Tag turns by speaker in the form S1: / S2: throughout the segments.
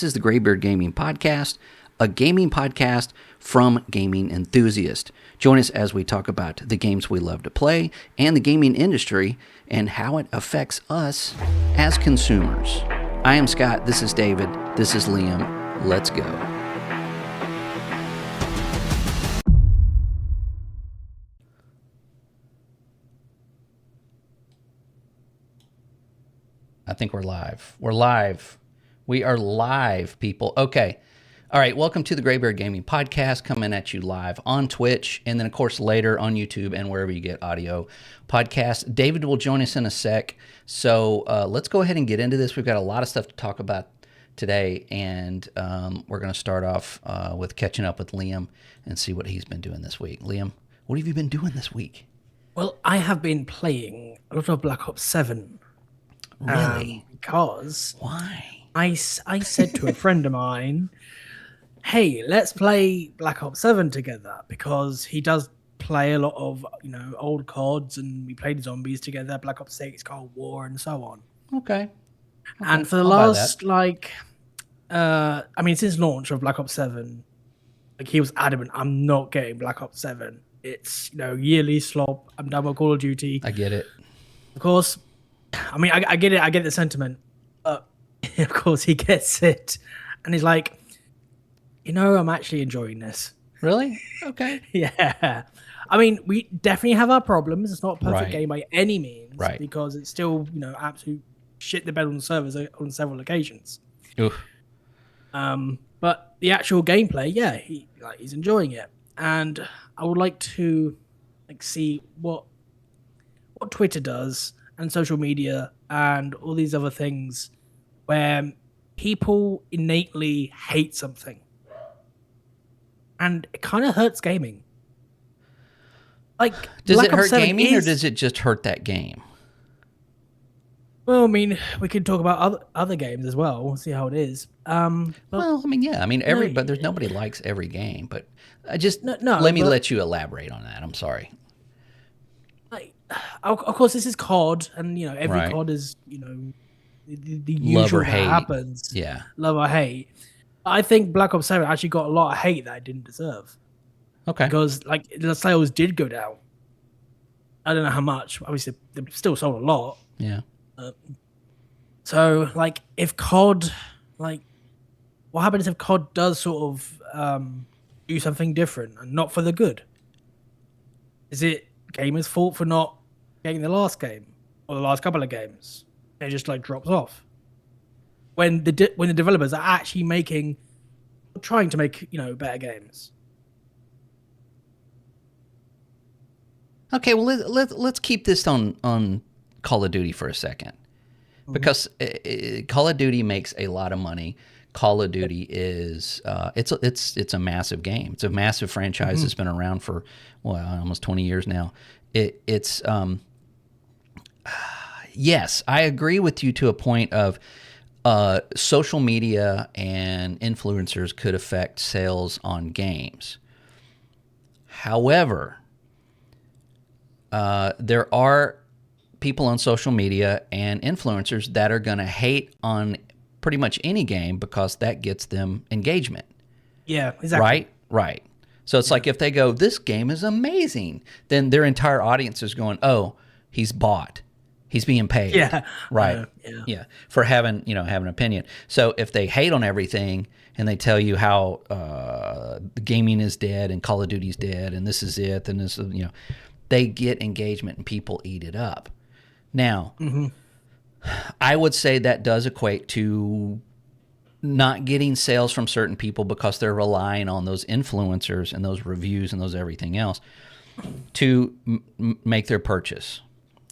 S1: This is the Graybeard Gaming Podcast, a gaming podcast from gaming enthusiasts. Join us as we talk about the games we love to play and the gaming industry and how it affects us as consumers. I am Scott. This is David. This is Liam. Let's go. I think we're live. We're live. We are live, people. Okay. All right. Welcome to the Graybeard Gaming Podcast, coming at you live on Twitch and then, of course, later on YouTube and wherever you get audio podcasts. David will join us in a sec. So let's go ahead and get into this. We've got a lot of stuff to talk about today, and we're going to start off with catching up with Liam and see what he's been doing this week. Liam, what have you been doing this week?
S2: Well, I have been playing a lot of Black Ops 7.
S1: Really?
S2: Because
S1: why?
S2: I said to a friend of mine, hey, let's play Black Ops 7 together, because he does play a lot of, old CODs, and we played zombies together, Black Ops 6, Cold War, and so on.
S1: Okay.
S2: And for the last, since launch of Black Ops 7, he was adamant, I'm not getting Black Ops 7. It's, yearly slop. I'm done with Call of Duty.
S1: I get it.
S2: Of course, I get it. I get the sentiment. But, of course, he gets it. And he's like, I'm actually enjoying this.
S1: Really? Okay.
S2: Yeah. We definitely have our problems. It's not a perfect game by any means.
S1: Right.
S2: Because it's still, absolute shit the bed on the servers on several occasions.
S1: Oof.
S2: But the actual gameplay, yeah, he's enjoying it. And I would like to see what Twitter does and social media and all these other things where people innately hate something. And it kind of hurts gaming.
S1: Does it hurt gaming, or does it just hurt that game?
S2: Well, we could talk about other games as well. We'll see how it is.
S1: But there's nobody likes every game, but let me let you elaborate on that. I'm sorry.
S2: Of course, this is COD, and every COD is the usual that happens.
S1: Yeah,
S2: love or hate. I think Black Ops 7 actually got a lot of hate that it didn't deserve.
S1: Okay,
S2: because the sales did go down. I don't know how much. Obviously, they still sold a lot.
S1: Yeah.
S2: So if COD, what happens if COD does sort of do something different and not for the good? Is it gamers' fault for not getting the last game or the last couple of games? It just drops off when the developers are actually trying to make better games.
S1: Okay, well let's keep this on Call of Duty for a second, because Call of Duty makes a lot of money. Call of Duty is it's a massive game. It's a massive franchise that's been around for almost 20 years now. Yes, I agree with you to a point of social media and influencers could affect sales on games. However, there are people on social media and influencers that are going to hate on pretty much any game because that gets them engagement.
S2: Yeah, exactly.
S1: Right. So it's like if they go, this game is amazing, then their entire audience is going, oh, he's bought. He's being paid.
S2: Yeah.
S1: Right. Yeah. For having an opinion. So if they hate on everything and they tell you how the gaming is dead and Call of Duty's dead and this is it and this is, they get engagement and people eat it up. Now, I would say that does equate to not getting sales from certain people because they're relying on those influencers and those reviews and those everything else to make their purchase.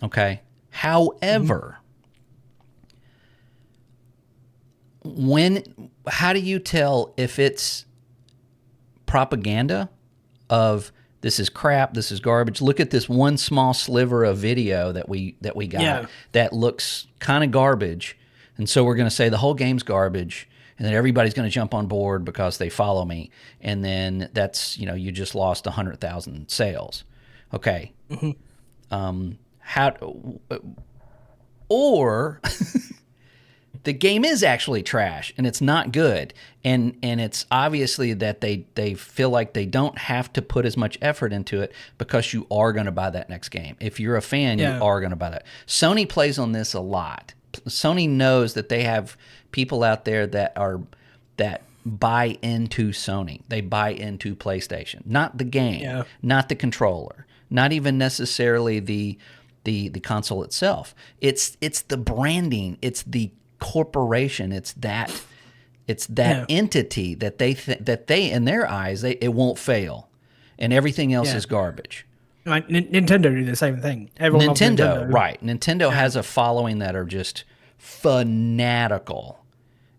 S1: Okay. However, how do you tell if it's propaganda of this is crap, this is garbage? Look at this one small sliver of video that we got that looks kind of garbage, and so we're going to say the whole game's garbage, and then everybody's going to jump on board because they follow me, and then that's you just lost 100,000 sales. Okay. Or the game is actually trash and it's not good, and it's obviously that they feel like they don't have to put as much effort into it because you are going to buy that next game. If you're a fan, you are going to buy that. Sony plays on this a lot. Sony knows that they have people out there that buy into Sony. They buy into PlayStation, not the game, not the controller, not even necessarily the console itself. It's the branding, it's the corporation, it's that entity that they in their eyes it won't fail, and everything else is garbage.
S2: Like Nintendo do the same thing. Everyone loves Nintendo.
S1: Right? Nintendo has a following that are just fanatical,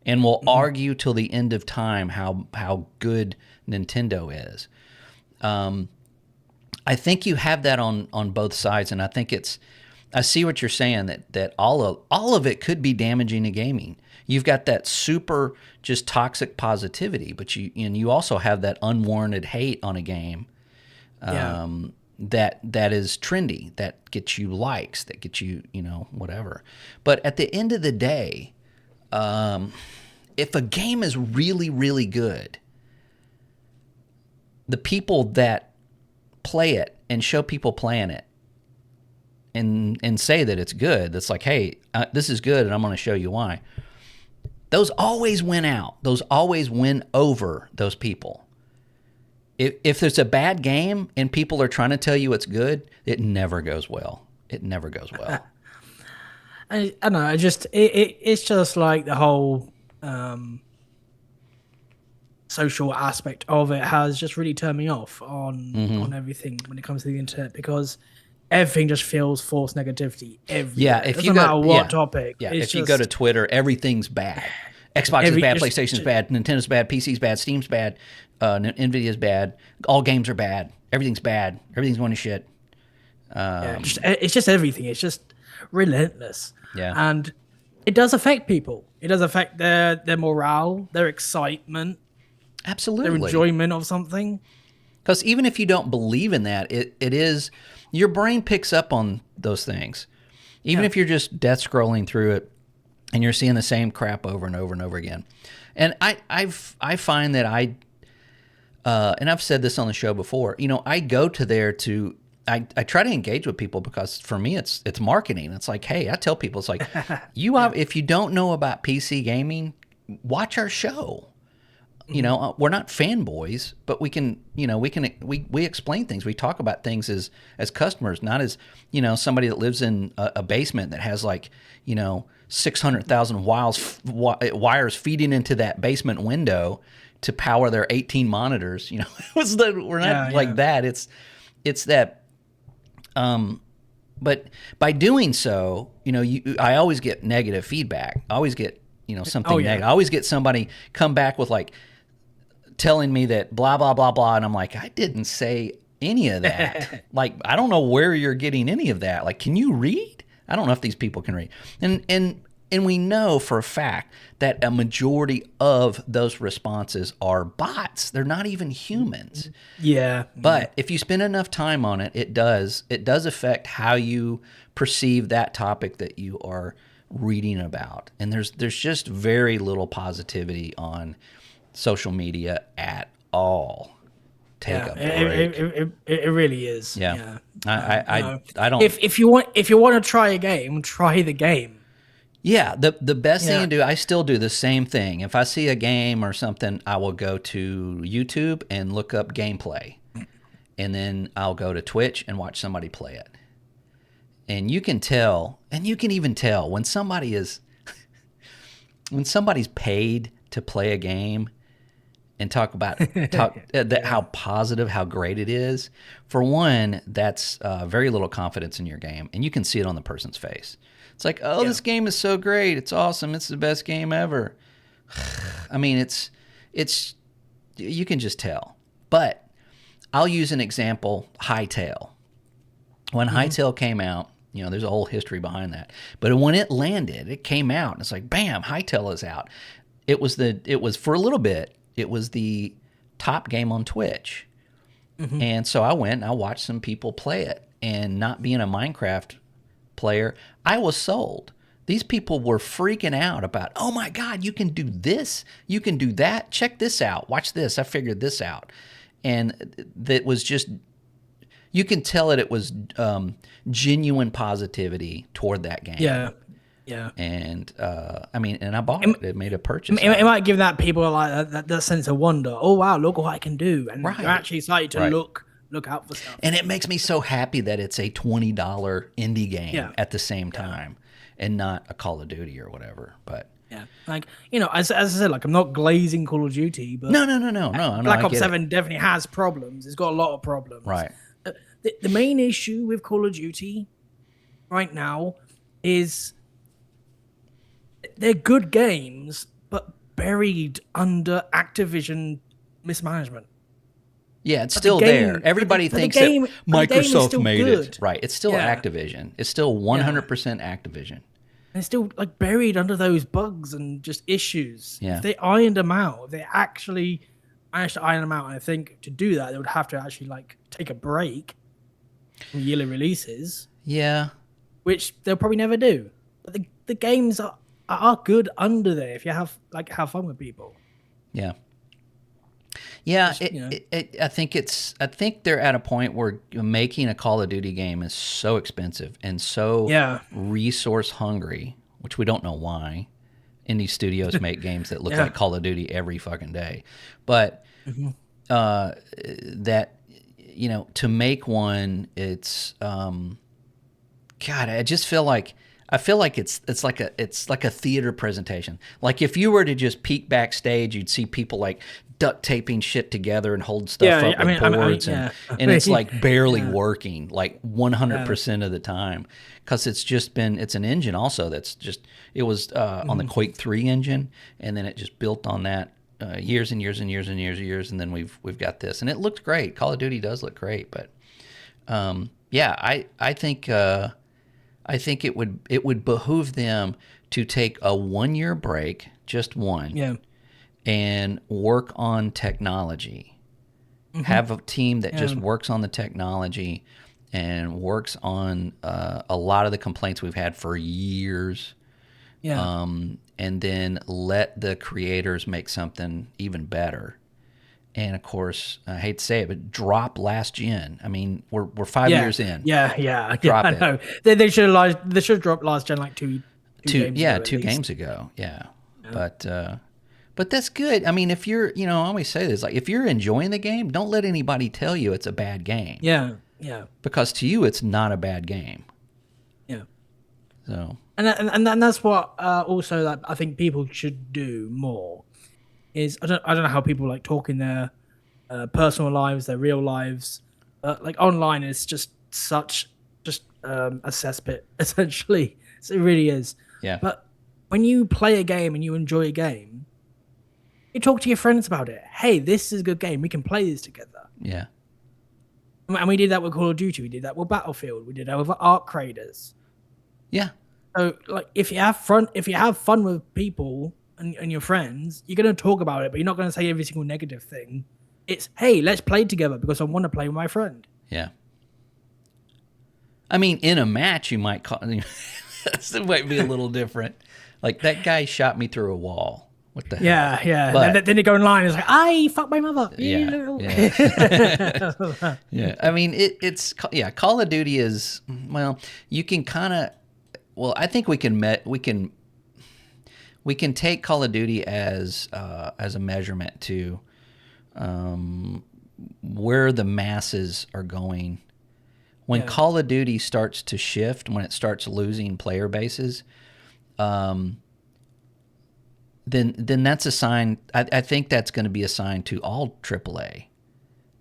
S1: and will argue till the end of time how good Nintendo is. I think you have that on both sides, and I think I see what you're saying, that all of it could be damaging to gaming. You've got that super just toxic positivity, but you also have that unwarranted hate on a game that is trendy, that gets you likes, that gets you, whatever. But at the end of the day, if a game is really, really good, the people that play it and show people playing it and say that it's good, that's like, hey, this is good and I'm going to show you why. Those always win out. Those always win over those people. If there's a bad game and people are trying to tell you it's good, it never goes well. It never goes well.
S2: I don't know. It's just like the whole social aspect of it has just really turned me off on everything when it comes to the internet, because everything just feels forced negativity.
S1: If you
S2: matter what topic.
S1: If you go to Twitter, everything's bad. Xbox is bad, PlayStation's bad, Nintendo's bad, PC's bad, Steam's bad, Nvidia's bad. All games are bad. Everything's bad. Everything's going to shit.
S2: It's just everything. It's just relentless.
S1: Yeah,
S2: and it does affect people. It does affect their morale, their excitement.
S1: Absolutely.
S2: Their enjoyment of something.
S1: Because even if you don't believe in that, it is, your brain picks up on those things. Even if you're just death scrolling through it and you're seeing the same crap over and over and over again. And I find that and I've said this on the show before, I go to there I try to engage with people, because for me it's marketing. It's like, hey, I tell people, it's like, if you don't know about PC gaming, watch our show. We're not fanboys, but we can we explain things. We talk about things as customers, not as, somebody that lives in a basement that has 600,000 wires feeding into that basement window to power their 18 monitors. We're not like that. It's that. But by doing so, I always get negative feedback. I always get, something negative. I always get somebody come back with telling me that blah, blah, blah, blah. And I'm like, I didn't say any of that. I don't know where you're getting any of that. Can you read? I don't know if these people can read. And we know for a fact that a majority of those responses are bots. They're not even humans.
S2: Yeah.
S1: But if you spend enough time on it, it does affect how you perceive that topic that you are reading about. And there's just very little positivity on social media at all. Take a break.
S2: It really is.
S1: Yeah. I don't.
S2: If you want to try a game, try the game.
S1: Yeah, the best thing to do, I still do the same thing. If I see a game or something, I will go to YouTube and look up gameplay. And then I'll go to Twitch and watch somebody play it. And you can tell, and you can even tell when somebody's paid to play a game and talk how positive, how great it is. For one, that's very little confidence in your game, and you can see it on the person's face. It's like, this game is so great. It's awesome. It's the best game ever. I mean, it's you can just tell. But I'll use an example, Hytale. When Hytale came out, there's a whole history behind that. But when it landed, it came out, and it's like, bam, Hytale is out. It was for a little bit, it was the top game on Twitch. And so I went and I watched some people play it, and not being a Minecraft player, I was sold. These people were freaking out about, oh my God, you can do this, you can do that. Check this out. Watch this. I figured this out. And that was just, you can tell that it was genuine positivity toward that game.
S2: Yeah. Yeah.
S1: And I mean, and I bought it. It made a purchase.
S2: It might give that people like that sense of wonder. Oh wow, look what I can do, and
S1: Right.
S2: you're actually excited to
S1: Right.
S2: look out for stuff.
S1: And it makes me so happy that it's a $20 indie game
S2: Yeah.
S1: at the same time, and not a Call of Duty or whatever. But
S2: Yeah, like as I said, like I'm not glazing Call of Duty, but
S1: no.
S2: Black
S1: I
S2: Ops
S1: get
S2: 7 definitely has problems. It's got a lot of problems.
S1: Right.
S2: The main issue with Call of Duty right now is they're good games, but buried under Activision mismanagement.
S1: Yeah, it's
S2: But the
S1: still
S2: game-
S1: there. Everybody
S2: but the
S1: thinks
S2: game-
S1: that
S2: but the game is
S1: Microsoft
S2: still
S1: made
S2: good.
S1: it. Right. It's still
S2: Yeah.
S1: Activision. It's still 100% Activision.
S2: And it's still like buried under those bugs and just issues.
S1: Yeah.
S2: If they ironed them out, if they actually managed to iron them out, and I think to do that, they would have to actually like take a break from yearly releases,
S1: Yeah.
S2: which they'll probably never do. But the games are good under there if you have fun with people.
S1: Yeah. Yeah,
S2: Just, you know.
S1: I think they're at a point where making a Call of Duty game is so expensive and so resource hungry, which we don't know why. Indie studios make games that look like Call of Duty every fucking day, but that to make one, it's God, I just feel like it's like a theater presentation. Like if you were to just peek backstage, you'd see people like duct taping shit together and hold stuff up with boards, and it's like barely working, like 100% of the time, because it's an engine also it was on the Quake 3 engine, and then it just built on that years and years and years and years and years, and then we've got this, and it looked great. Call of Duty does look great, but I think it would behoove them to take a 1-year break, just one, and work on technology. Have a team that just works on the technology and works on a lot of the complaints we've had for years. And then let the creators make something even better. And of course, I hate to say it, but drop last gen. I mean, we're 5 years in.
S2: Drop it. I know. They should have dropped last gen like two games ago.
S1: Yeah. But that's good. I mean, if you're, I always say this, like if you're enjoying the game, don't let anybody tell you it's a bad game.
S2: Yeah.
S1: Because to you, it's not a bad game.
S2: Yeah.
S1: So.
S2: And that's what also that I think people should do more. Is I don't know how people like talk in their personal lives, their real lives, like online is just a cesspit essentially. So it really is.
S1: Yeah.
S2: But when you play a game and you enjoy a game, you talk to your friends about it. Hey, this is a good game. We can play this together.
S1: Yeah.
S2: And we did that with Call of Duty. We did that with Battlefield. We did that with Arc Raiders.
S1: Yeah.
S2: So like if you have fun with people and your friends, you're going to talk about it, but you're not going to say every single negative thing. It's, hey, let's play together because I want to play with my friend.
S1: Yeah. I mean, in a match, you might call it might be a little different. Like that guy shot me through a wall. What the hell?
S2: Yeah.
S1: But,
S2: then you go online. It's like, I fuck my mother.
S1: Yeah. Yeah. I mean, it's Call of Duty is, well, you can kind of, well, I think we can take Call of Duty as a measurement to where the masses are going. When Call of Duty starts to shift, when it starts losing player bases, then that's a sign. I think that's going to be a sign to all AAA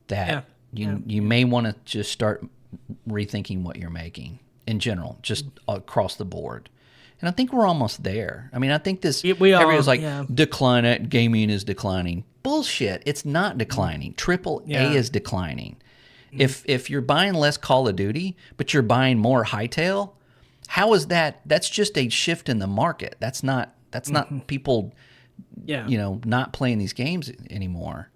S1: that you may want to just start rethinking what you're making in general, just across the board. And I think we're almost there. I mean, I think everyone's like, gaming is declining. Bullshit. It's not declining. AAA is declining. If you're buying less Call of Duty, but you're buying more Hightail, how is that? That's just a shift in the market. That's not people, not playing these games anymore.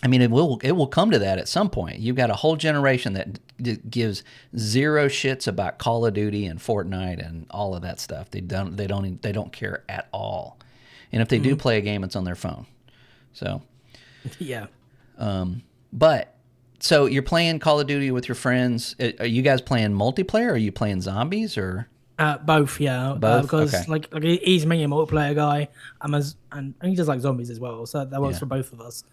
S1: I mean, it will come to that at some point. You've got a whole generation that gives zero shits about Call of Duty and Fortnite and all of that stuff. They don't care at all. And if they do play a game, it's on their phone. So,
S2: Yeah.
S1: But so you're playing Call of Duty with your friends. Are you guys playing multiplayer? Or are you playing zombies or?
S2: Both, yeah.
S1: Both?
S2: Because
S1: Okay.
S2: like he's mainly a multiplayer guy, and he does like zombies as well, so that works
S1: Yeah.
S2: for both of us.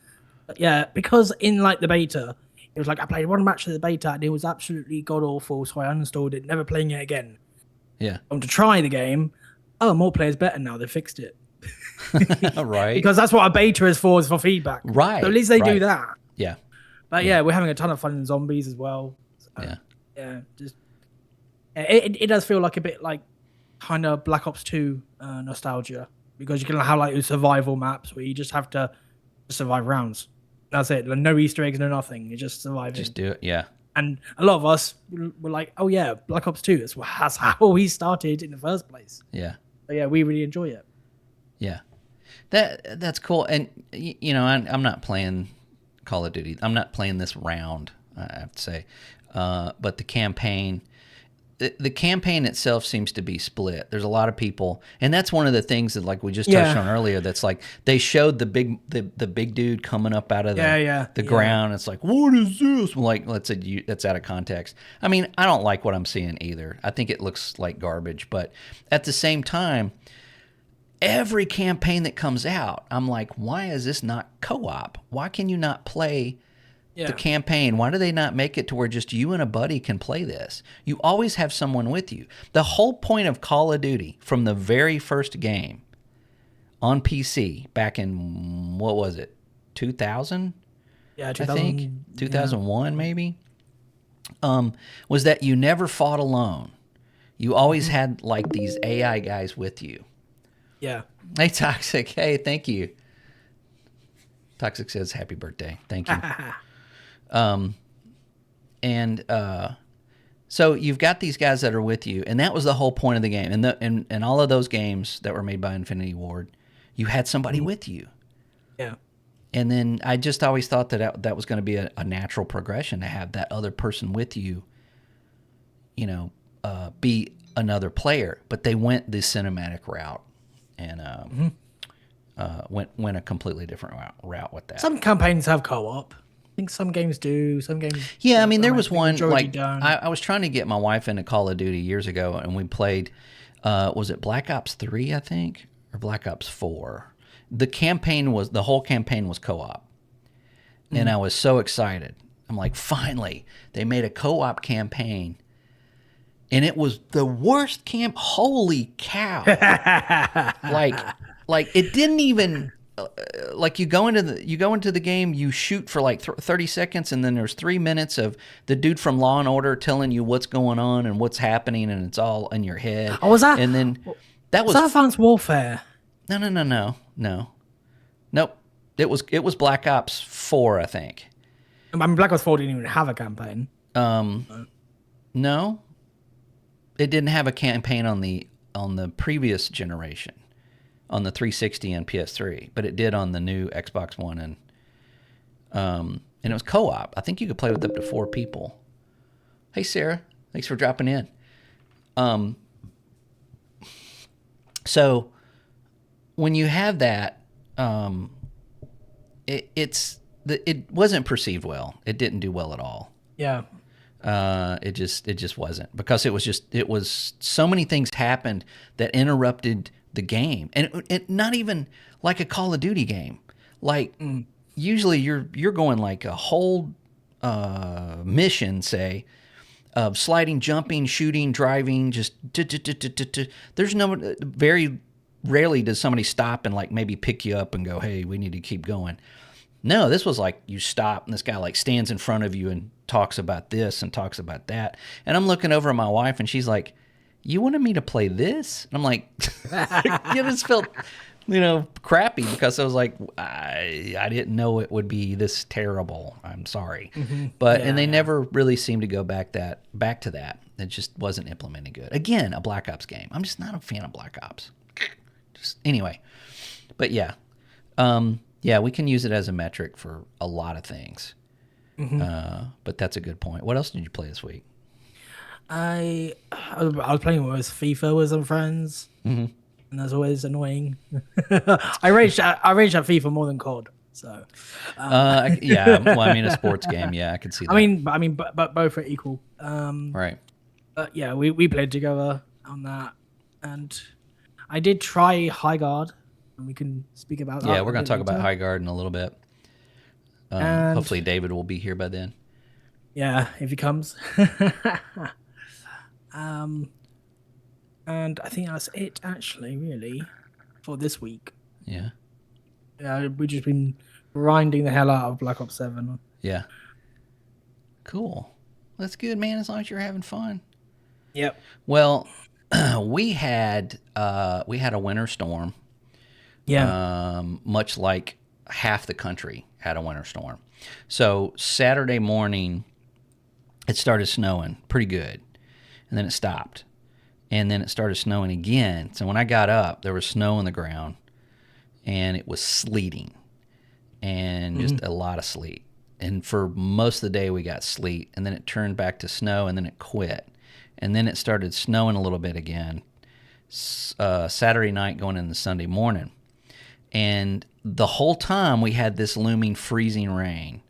S2: But yeah, because in like the beta, it was like I played one match of the beta and it was absolutely god awful, so I uninstalled it, never playing it again.
S1: Yeah.
S2: To try the game, multiplayer's better now. They fixed it.
S1: Right.
S2: Because that's what a beta is for feedback.
S1: Right.
S2: So at least they do
S1: right.
S2: that.
S1: Yeah.
S2: But yeah, we're having a ton of fun in zombies as well. So,
S1: Yeah.
S2: yeah, just it does feel like a bit like kind of Black Ops 2 nostalgia, because you can have like survival maps where you just have to survive rounds. That's it. Like, no Easter eggs, no nothing. You just survive.
S1: Just do it. Yeah.
S2: And a lot of us were like, "Oh yeah, Black Ops 2. That's how we started in the first place."
S1: Yeah.
S2: So yeah, we really enjoy it.
S1: Yeah. That's cool. And I'm not playing Call of Duty. I'm not playing this round, I have to say. But the campaign itself seems to be split. There's a lot of people, and that's one of the things that, like we just touched on earlier, that's like they showed the big dude coming up out of the ground. It's like, what is this? Like, let's say that's out of context. I mean, I don't like what I'm seeing either. I think it looks like garbage, but at the same time, every campaign that comes out, I'm like, why is this not co-op? Why can you not play the campaign? Why do they not make it to where just you and a buddy can play this? You always have someone with you. The whole point of Call of Duty from the very first game on PC back in, what was it, 2000?
S2: Yeah,
S1: I think 2001 maybe, was that you never fought alone. You always had like these AI guys with you.
S2: Yeah.
S1: Hey, Toxic. Hey, thank you. Toxic says, happy birthday. Thank you. So you've got these guys that are with you, and that was the whole point of the game. And all of those games that were made by Infinity Ward, you had somebody with you.
S2: Yeah.
S1: And then I just always thought that was going to be a natural progression to have that other person with you, be another player. But they went the cinematic route and went a completely different route with that.
S2: Some campaigns have co-op. I think some games do. Some games.
S1: Yeah, I mean, there was one like
S2: don't.
S1: I was trying to get my wife into Call of Duty years ago, and we played. Was it Black Ops 3, I think, or Black Ops 4? The whole campaign was co-op, and I was so excited. I'm like, finally, they made a co-op campaign, and it was the worst camp. Holy cow! like it didn't even. Like you go into the game, you shoot for like 30 seconds, and then there's 3 minutes of the dude from Law and Order telling you what's going on and what's happening, and it's all in your head.
S2: Oh, was that?
S1: And then that was
S2: Advanced Warfare.
S1: No. Nope. It was Black Ops 4, I think.
S2: I mean, Black Ops 4 didn't even have a campaign.
S1: No, it didn't have a campaign on the previous generation, on the 360 and PS3, but it did on the new Xbox One, and it was co-op. I think you could play with up to 4 people. Hey, Sarah, thanks for dropping in. So when you have that, it wasn't perceived well. It didn't do well at all.
S2: Yeah.
S1: It just wasn't, because it was so many things happened that interrupted the game, and it not even like a Call of Duty game. Like usually you're going like a whole mission, say, of sliding, jumping, shooting, driving, just there's no, very rarely does somebody stop and like maybe pick you up and go, hey, we need to keep going. No, this was like you stop and this guy like stands in front of you and talks about this and talks about that. And I'm looking over at my wife and she's like, you wanted me to play this? And I'm like, it just felt, crappy, because I was like, I didn't know it would be this terrible. I'm sorry. But, and they never really seemed to go back to that. It just wasn't implemented good. Again, a Black Ops game. I'm just not a fan of Black Ops. Just anyway. But yeah. Yeah, we can use it as a metric for a lot of things.
S2: Hmm.
S1: But that's a good point. What else did you play this week?
S2: I was playing with FIFA with some friends,
S1: Mm-hmm.
S2: and that's always annoying. I raged at FIFA more than COD. So,
S1: Yeah. Well, I mean, a sports game. Yeah, I could see that.
S2: but both are equal.
S1: Right.
S2: But yeah, we played together on that, and I did try Highguard, and we can speak about
S1: Yeah,
S2: that
S1: we're
S2: a
S1: going to
S2: bit
S1: talk about
S2: later.
S1: Highguard in a little bit.
S2: And
S1: Hopefully, David will be here by then.
S2: yeah, if he comes. um, and I think that's it actually, really, for this week.
S1: Yeah.
S2: Yeah, we've just been grinding the hell out of Black Ops 7.
S1: Yeah. Cool. That's good, man. As long as you're having fun.
S2: Yep.
S1: Well, we had a winter storm.
S2: Yeah.
S1: Much like half the country had a winter storm. So Saturday morning, it started snowing pretty good, and then it stopped, and then it started snowing again. So when I got up, there was snow on the ground, and it was sleeting, and just a lot of sleet. And for most of the day, we got sleet, and then it turned back to snow, and then it quit, and then it started snowing a little bit again. Saturday night going into Sunday morning. And the whole time we had this looming freezing rain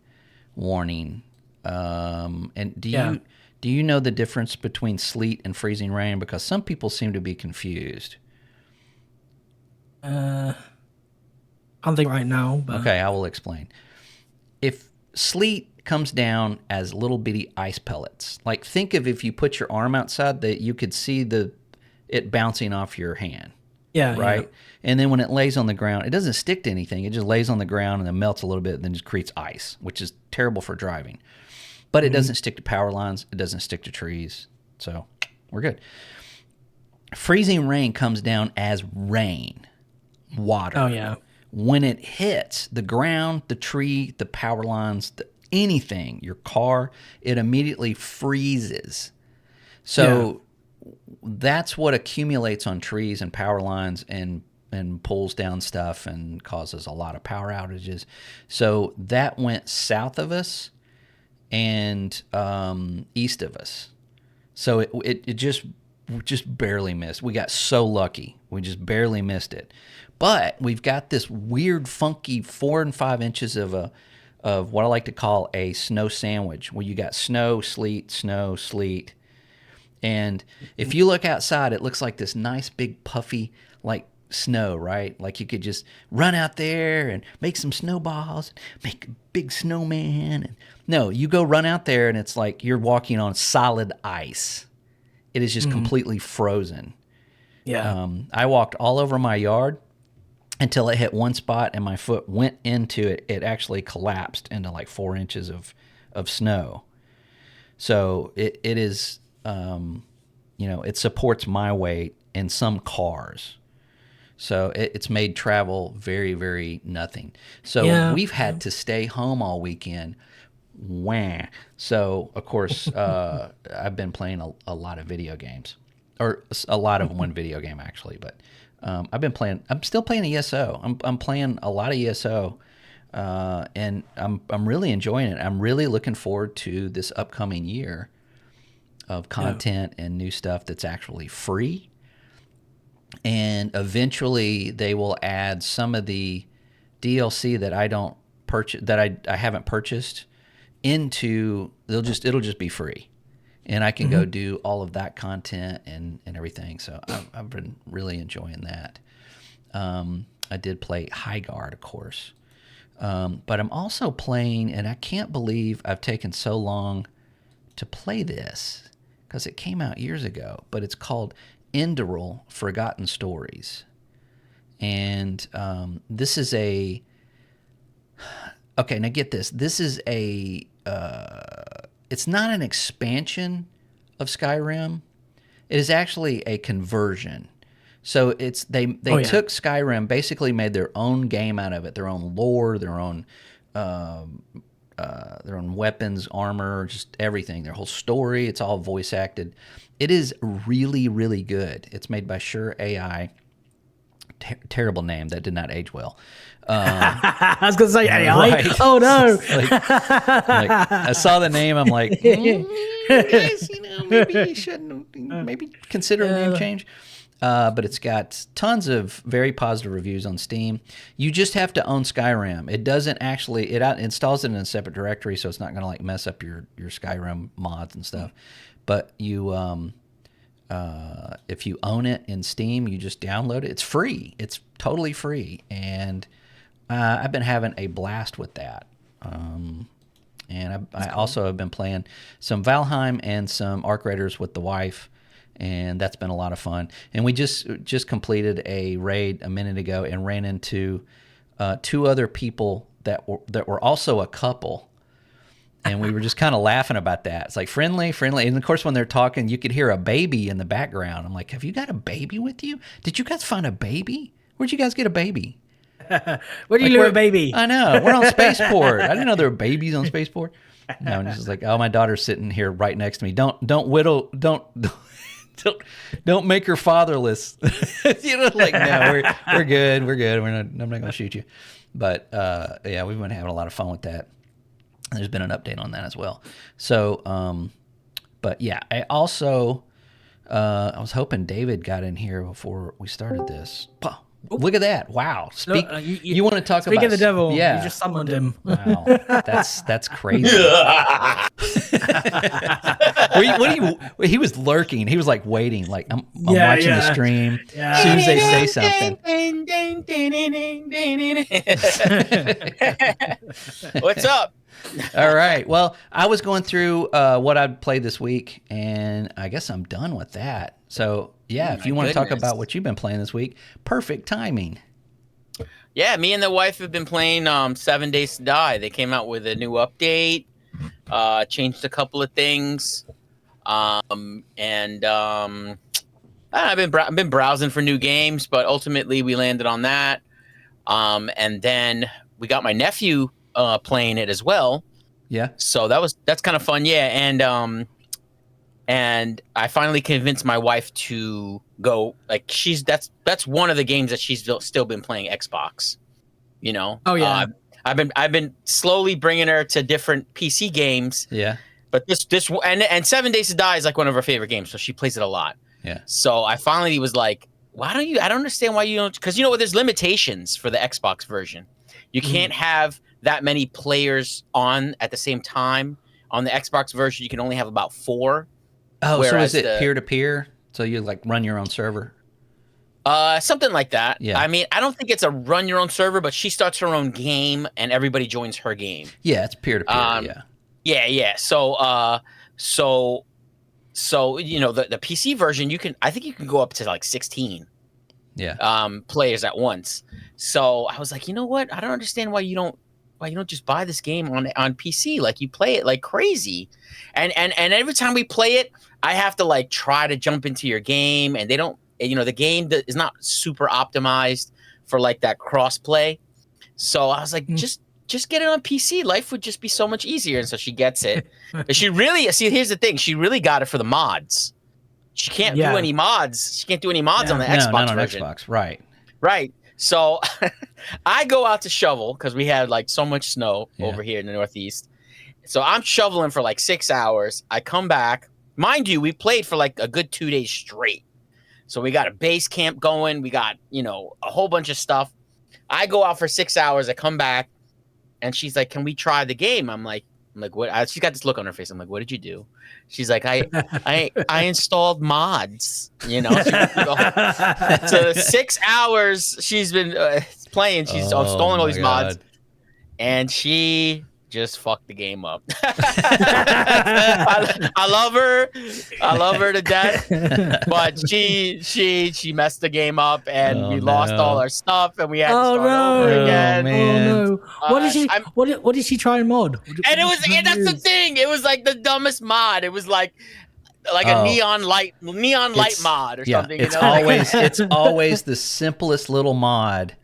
S1: warning. And do you know the difference between sleet and freezing rain? Because some people seem to be confused.
S2: Can't think right now, but
S1: Okay, I will explain. If sleet comes down as little bitty ice pellets, like think of if you put your arm outside, that you could see it bouncing off your hand.
S2: yeah,
S1: Right? And then when it lays on the ground, it doesn't stick to anything. It just lays on the ground and then melts a little bit and then just creates ice, which is terrible for driving. But it doesn't stick to power lines. It doesn't stick to trees. So we're good. Freezing rain comes down as rain, water.
S2: Oh yeah.
S1: When it hits the ground, the tree, the power lines, anything, your car, it immediately freezes. So that's what accumulates on trees and power lines and pulls down stuff and causes a lot of power outages. So that went south of us and east of us. So it just barely missed. We got so lucky. We just barely missed it. But we've got this weird, funky 4 and 5 inches of what I like to call a snow sandwich, where you got snow, sleet. And if you look outside, it looks like this nice big puffy like snow, right? Like you could just run out there and make some snowballs, make a big snowman. And no, you go run out there and it's like you're walking on solid ice. It is just completely frozen.
S2: Yeah.
S1: I walked all over my yard until it hit one spot and my foot went into it. It actually collapsed into like 4 inches of snow. So it is... it supports my weight in some cars. So it's made travel very, very nothing. So we've had to stay home all weekend. Wah. So, of course, I've been playing a lot of video games. Or a lot of one video game, actually. But I'm still playing ESO. I'm playing a lot of ESO. And I'm really enjoying it. I'm really looking forward to this upcoming year of content and new stuff that's actually free. And eventually they will add some of the DLC that I don't purchase, that I haven't purchased, into it'll just be free. And I can go do all of that content and everything. So I've been really enjoying that. I did play Highguard, of course. But I'm also playing, and I can't believe I've taken so long to play this, because it came out years ago, but it's called Enderal Forgotten Stories. And this is a... Okay, now get this. This is a... it's not an expansion of Skyrim. It is actually a conversion. So it's they took Skyrim, basically made their own game out of it, their own lore, their own weapons, armor, just everything, their whole story. It's all voice acted. It is really, really good. It's made by Sure AI. terrible name that did not age well.
S2: I was gonna say AI.
S1: Right.
S2: Oh no!
S1: like, I saw the name. I'm like, guys, maybe you shouldn't. Maybe consider a name change. But it's got tons of very positive reviews on Steam. You just have to own Skyrim. It doesn't actually. It installs it in a separate directory, so it's not going to like mess up your Skyrim mods and stuff. But you, if you own it in Steam, you just download it. It's free. It's totally free, and I've been having a blast with that. And I also have been playing some Valheim and some Arc Raiders with the wife, and that's been a lot of fun. And we just completed a raid a minute ago and ran into 2 other people that were also a couple. And we were just kind of laughing about that. It's like friendly. And of course, when they're talking, you could hear a baby in the background. I'm like, have you got a baby with you? Did you guys find a baby? Where'd you guys get a baby?
S2: Where do you lure a baby?
S1: I know. We're on Spaceport. I didn't know there were babies on Spaceport. No, and it's just like, oh, my daughter's sitting here right next to me. Don't make her fatherless. Like, no, we're good. I'm not going to shoot you. But yeah, we've been having a lot of fun with that. There's been an update on that as well. So, but yeah, I also, I was hoping David got in here before we started this. Look at that! Wow. You want to talk about?
S2: Speak of the devil.
S1: Yeah.
S2: You just summoned him.
S1: Wow, that's crazy. He was lurking. He was like waiting. Like I'm watching the stream. Yeah. As soon as they say
S3: something. What's up?
S1: All right. Well, I was going through what I'd played this week, and I guess I'm done with that. So, yeah, if you want to talk about what you've been playing this week, perfect timing.
S3: Yeah, me and the wife have been playing 7 Days to Die. They came out with a new update, changed a couple of things, and I've been browsing for new games, but ultimately we landed on that. And then we got my nephew playing it as well.
S1: Yeah.
S3: So that's kind of fun. Yeah. And I finally convinced my wife to go. Like that's one of the games that she's still been playing Xbox.
S2: Oh yeah.
S3: I've been slowly bringing her to different PC games.
S1: Yeah.
S3: But this and 7 Days to Die is like one of her favorite games, so she plays it a lot.
S1: Yeah.
S3: So I finally was like, why don't you? I don't understand why you don't. Because there's limitations for the Xbox version. You can't have that many players on at the same time. On the Xbox version, you can only have about 4.
S1: Oh, so is it peer-to-peer? So you like run your own server?
S3: Something like that.
S1: Yeah.
S3: I mean, I don't think it's a run your own server, but she starts her own game and everybody joins her game.
S1: Yeah, it's peer-to-peer.
S3: Yeah. So the PC version, I think you can go up to like 16.
S1: Yeah.
S3: Players at once. So I was like, you know what? I don't understand why you don't just buy this game on PC. Like you play it like crazy. And every time we play it, I have to like try to jump into your game, and they don't, the game that is not super optimized for like that cross play. So I was like, just get it on PC. Life would just be so much easier. And so she gets it. But here's the thing. She really got it for the mods. She can't do any mods. She can't do any mods on the Xbox
S1: not on
S3: version.
S1: Xbox, right.
S3: Right. So I go out to shovel because we had like so much snow over here in the Northeast. So I'm shoveling for like 6 hours. I come back. Mind you, we played for like a good 2 days straight. So we got a base camp going. We got, a whole bunch of stuff. I go out for 6 hours. I come back and she's like, can we try the game? I'm like, what? She's got this look on her face. I'm like, what did you do? She's like, I installed mods, So 6 hours she's been playing. She's installing all these mods, and she just fucked the game up. I love her. I love her to death, but she messed the game up, and we lost all our stuff, and we had to start over again.
S1: Man.
S2: Oh no! What did she try and mod?
S3: That's the thing. It was like the dumbest mod. It was like a neon light mod or something.
S1: It's always the simplest little mod.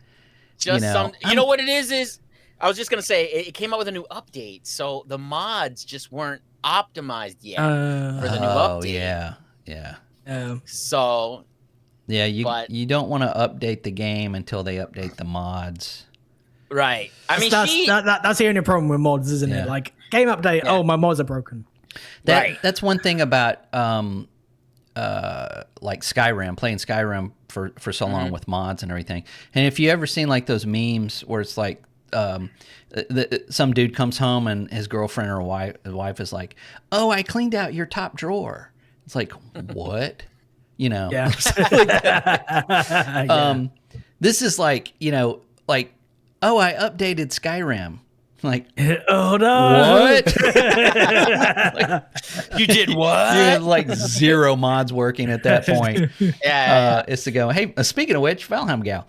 S3: Just what it is I was just gonna say it came out with a new update, so the mods just weren't optimized yet for the new update.
S1: Yeah.
S3: So
S1: Yeah,
S3: But
S1: you don't want to update the game until they update the mods.
S3: right. I mean,
S2: That's the only problem with mods, isn't
S1: Yeah.
S2: it? Like game update.
S3: Yeah.
S2: Oh, my mods are broken.
S1: That's one thing about like Skyrim, playing Skyrim for so long with mods and everything. And if you ever seen like those memes where it's like some dude comes home and his girlfriend or wife is like, "Oh, I cleaned out your top drawer." It's like, what? You know?
S2: Yeah.
S3: Um,
S1: This is like, like, oh, I updated Skyrim. Like,
S2: Oh no!
S1: what?
S3: you did what?
S1: You had like 0 mods working at that point.
S3: Yeah.
S1: It's to go, hey, speaking of which, Valheim Gal,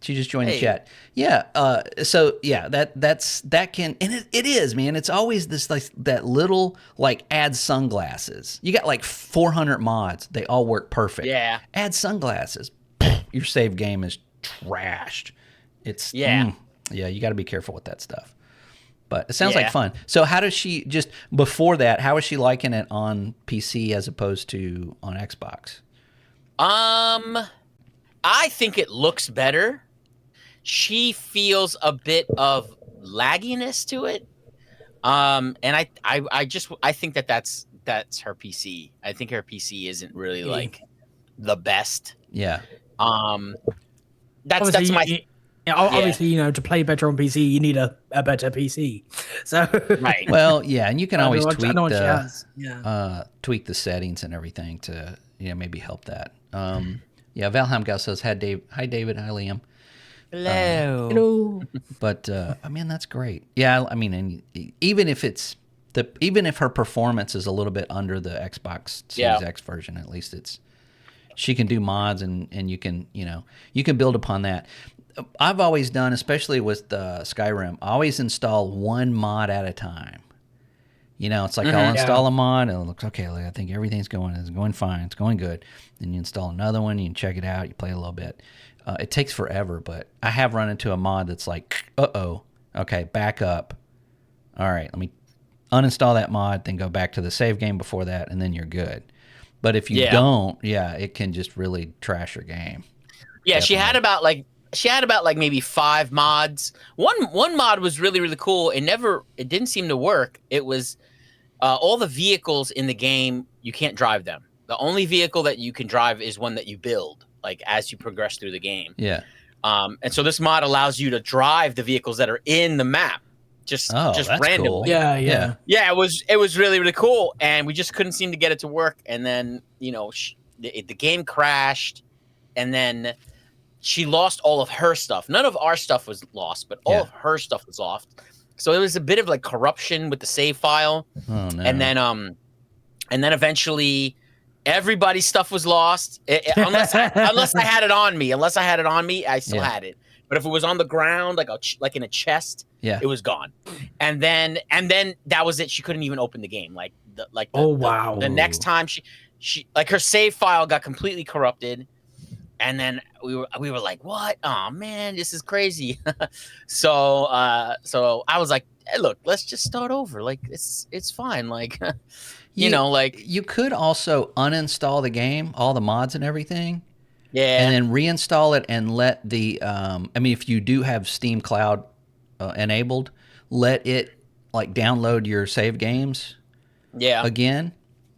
S1: she just joined the
S3: Hey.
S1: chat. Yeah. So yeah, that can, and it is, man. It's always this like that little like add sunglasses. You got like 400 mods. They all work perfect.
S3: Yeah.
S1: Add sunglasses. Your save game is trashed. It's
S3: Yeah.
S1: Yeah. You got to be careful with that stuff. But it sounds like
S3: Yeah.
S1: fun. So how does she just before that? How is she liking it on PC as opposed to on Xbox?
S3: I think it looks better. She feels a bit of lagginess to it. And I think that's her PC. I think her PC isn't really like the best.
S1: Yeah.
S3: That's
S2: Obviously,
S3: my
S2: obviously, to play better on PC, you need a better PC. So
S3: right.
S1: Well, yeah, and you can always
S2: I
S1: tweak
S2: know what she
S1: the
S2: has. Yeah.
S1: tweak the settings and everything to maybe help that. Yeah, Valheim Gal says hi David, hi Liam.
S3: Hello.
S2: Hello.
S1: But I mean that's great. Yeah, I mean, and even if her performance is a little bit under the Xbox Series X version, at least she can do mods and you can build upon that. I've always done, especially with Skyrim, I always install one mod at a time. It's like I'll install a mod and it looks okay. Like I think everything's going fine. It's going good. Then you install another one, you can check it out, you play a little bit. It takes forever, but I have run into a mod that's like, okay, back up. All right, let me uninstall that mod, then go back to the save game before that, and then you're good. But if you don't, it can just really trash your game.
S3: Yeah,
S1: Definitely.
S3: she had about like maybe 5 mods. One mod was really, really cool. It didn't seem to work. It was all the vehicles in the game, you can't drive them. The only vehicle that you can drive is one that you build, like as you progress through the game.
S1: Yeah.
S3: And so this mod allows you to drive the vehicles that are in the map, just
S1: that's
S3: randomly.
S1: cool.
S2: Yeah.
S3: Yeah, it was really, really cool, and we just couldn't seem to get it to work. And then the game crashed, and then she lost all of her stuff. None of our stuff was lost, but all of her stuff was lost. So it was a bit of like corruption with the save file.
S1: Oh no.
S3: And then eventually everybody's stuff was lost. Unless I had it on me. Unless I had it on me, I still had it. But if it was on the ground, like in a chest, it was gone. And then that was it. She couldn't even open the game.
S2: Wow.
S3: The next time she like her save file got completely corrupted. And then we were like, what? Oh man, this is crazy. So I was like, hey, look, let's just start over. Like it's fine. Like you
S1: could also uninstall the game, all the mods and everything.
S3: Yeah.
S1: And then reinstall it and let the if you do have Steam Cloud enabled, let it like download your save games.
S3: Yeah.
S1: Again.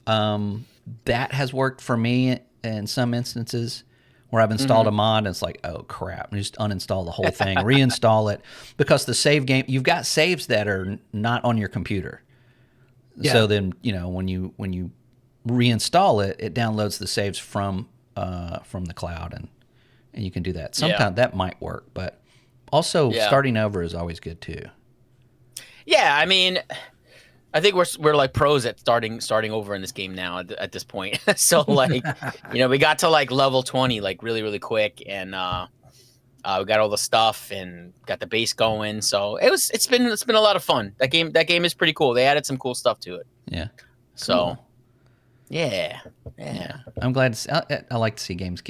S1: That has worked for me in some instances. Where I've installed a mod and it's like, oh crap, and just uninstall the whole thing, reinstall it, because the save game, you've got saves that are not on your computer.
S2: Yeah.
S1: So then, when you reinstall it, it downloads the saves from the cloud, and you can do that. Sometimes that might work, but also starting over is always good too.
S3: Yeah, I mean, I think we're like pros at starting over in this game now at this point. So like, we got to like level 20 like really, really quick, and we got all the stuff and got the base going. So it's been a lot of fun. That game is pretty cool. They added some cool stuff to it.
S1: Yeah.
S3: So
S1: Cool.
S3: yeah.
S1: I'm glad I like to see games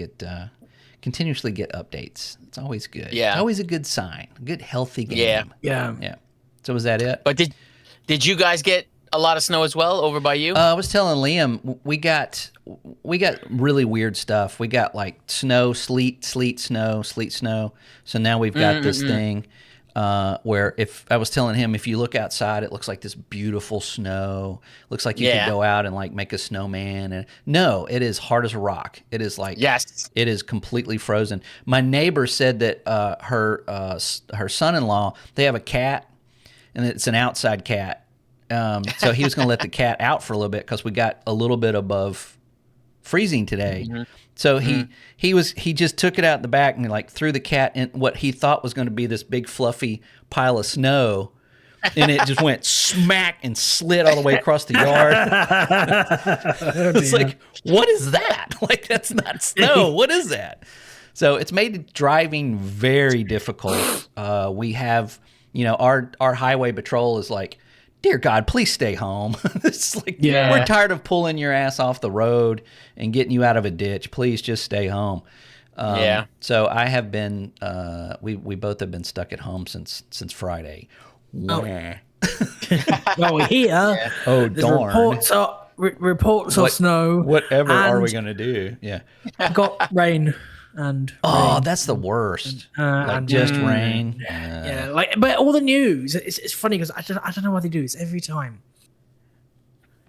S1: continuously get updates. It's always good.
S3: Yeah.
S1: It's always a good sign. A good healthy game.
S2: Yeah.
S1: Yeah. So was that it?
S3: But did you guys get a lot of snow as well over by you?
S1: I was telling Liam we got really weird stuff. We got like snow, sleet, snow. So now we've got this thing where if I was telling him, if you look outside, it looks like this beautiful snow. Looks like you could go out and like make a snowman. And no, it is hard as a rock. It is like it is completely frozen. My neighbor said that her son-in-law, they have a cat, and it's an outside cat. So he was going to let the cat out for a little bit because we got a little bit above freezing today. So he just took it out the back and like threw the cat in what he thought was going to be this big fluffy pile of snow, and it just went smack and slid all the way across the yard. It's like, what is that? Like, that's not snow. What is that? So it's made driving very difficult. We have, our highway patrol is like, dear God, please stay home. It's like, we're tired of pulling your ass off the road and getting you out of a ditch. Please just stay home. So I have been, we both have been stuck at home since Friday.
S2: Well, here,
S1: there's
S2: darn. Reports of snow.
S1: Whatever are we going to do? Yeah.
S2: Got rain. And
S1: rain. That's the worst. Like just rain.
S2: But all the news. It's funny because I don't know why they do this every time.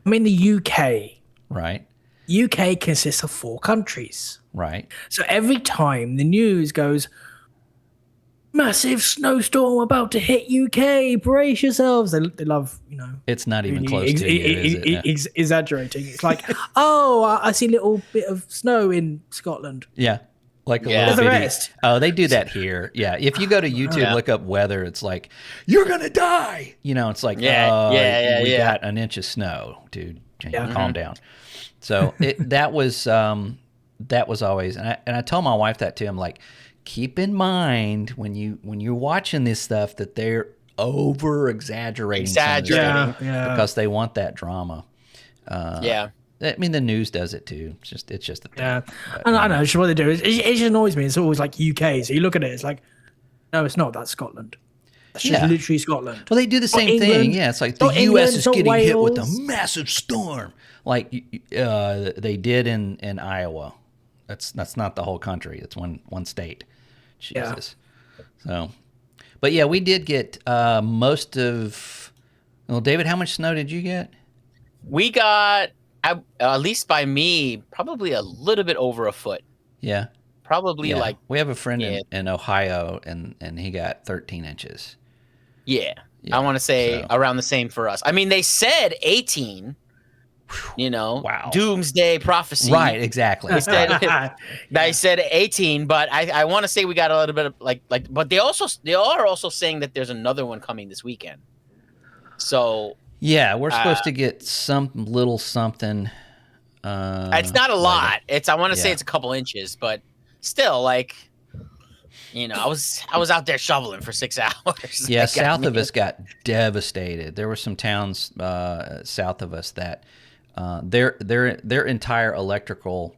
S2: I'm in the UK.
S1: Right.
S2: UK consists of 4 countries.
S1: Right.
S2: So every time the news goes, massive snowstorm about to hit UK, brace yourselves. They love,
S1: It's not even close to you, is it?
S2: Exaggerating. It's like, oh, I see a little bit of snow in Scotland.
S1: Yeah. Like a little
S2: the
S1: bitty.
S2: rest.
S1: Oh, they do that here. Yeah. If you go to YouTube, look up weather, it's like, you're going to die. It's like, we got an inch of snow, dude. Calm down. So that was always, and I told my wife that too. I'm like, keep in mind when you're watching this stuff that they're over exaggerating because they want that drama. I mean, the news does it too. It's just a thing.
S2: Yeah, but, I know. It's what they do. It just annoys me. It's always like UK. So you look at it, it's like, no, it's not. That's Scotland. That's just literally Scotland.
S1: Well, they do the same thing. Yeah, it's like the U.S. is getting hit with a massive storm, like they did in Iowa. That's not the whole country. It's one state. Jesus. So, but yeah, we did get most of. Well, David, how much snow did you get?
S3: We got. At least by me, probably a little bit over a foot.
S1: Yeah.
S3: Probably like...
S1: We have a friend in Ohio, and he got 13 inches.
S3: Yeah. I want to say around the same for us. I mean, they said 18,
S1: wow.
S3: Doomsday prophecy.
S1: Right, exactly.
S3: They said 18, but I want to say we got a little bit of like, but they are also saying that there's another one coming this weekend. So...
S1: Yeah, we're supposed to get some little something.
S3: It's not a lot. I want to say it's a couple inches, but still, like, I was out there shoveling for 6 hours.
S1: Yeah, south of us got devastated. There were some towns south of us that their entire electrical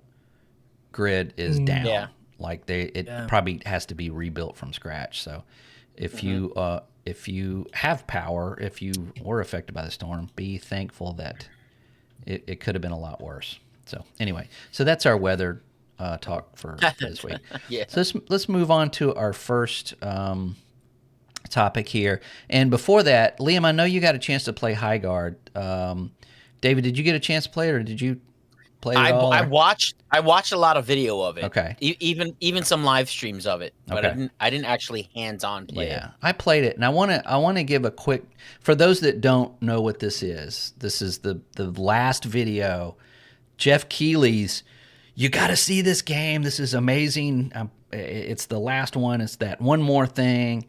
S1: grid is down.
S2: Yeah.
S1: Like it probably has to be rebuilt from scratch. So if you have power, if you were affected by the storm, be thankful that it could have been a lot worse. So anyway, that's our weather talk for this week. So let's move on to our first topic here. And before that, Liam, I know you got a chance to play Highguard. David, did you get a chance to play it, or did you play it at all?
S3: I watched a lot of video of it.
S1: Okay.
S3: Even some live streams of it, but I didn't actually hands-on play it.
S1: Yeah, I played it, and I want to give a quick, for those that don't know what this is. This is the last video. Geoff Keighley's, you got to see this game. This is amazing. It's the last one. It's that one more thing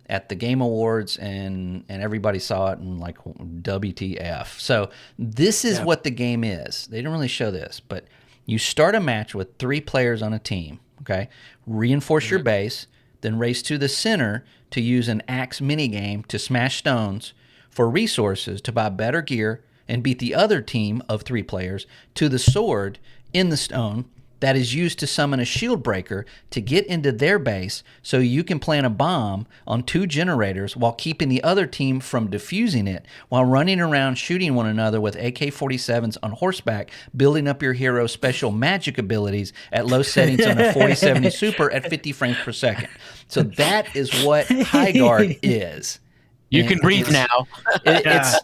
S1: at the Game Awards, and everybody saw it and like WTF. So this is what the game is. They didn't really show this, but you start a match with 3 players on a team, okay? Reinforce your base, then race to the center to use an axe minigame to smash stones for resources to buy better gear and beat the other team of 3 players to the sword in the stone that is used to summon a shield breaker to get into their base so you can plant a bomb on 2 generators while keeping the other team from defusing it while running around shooting one another with AK-47s on horseback, building up your hero's special magic abilities at low settings on a 4070 Super at 50 frames per second. So that is what Highguard is.
S3: You can breathe now.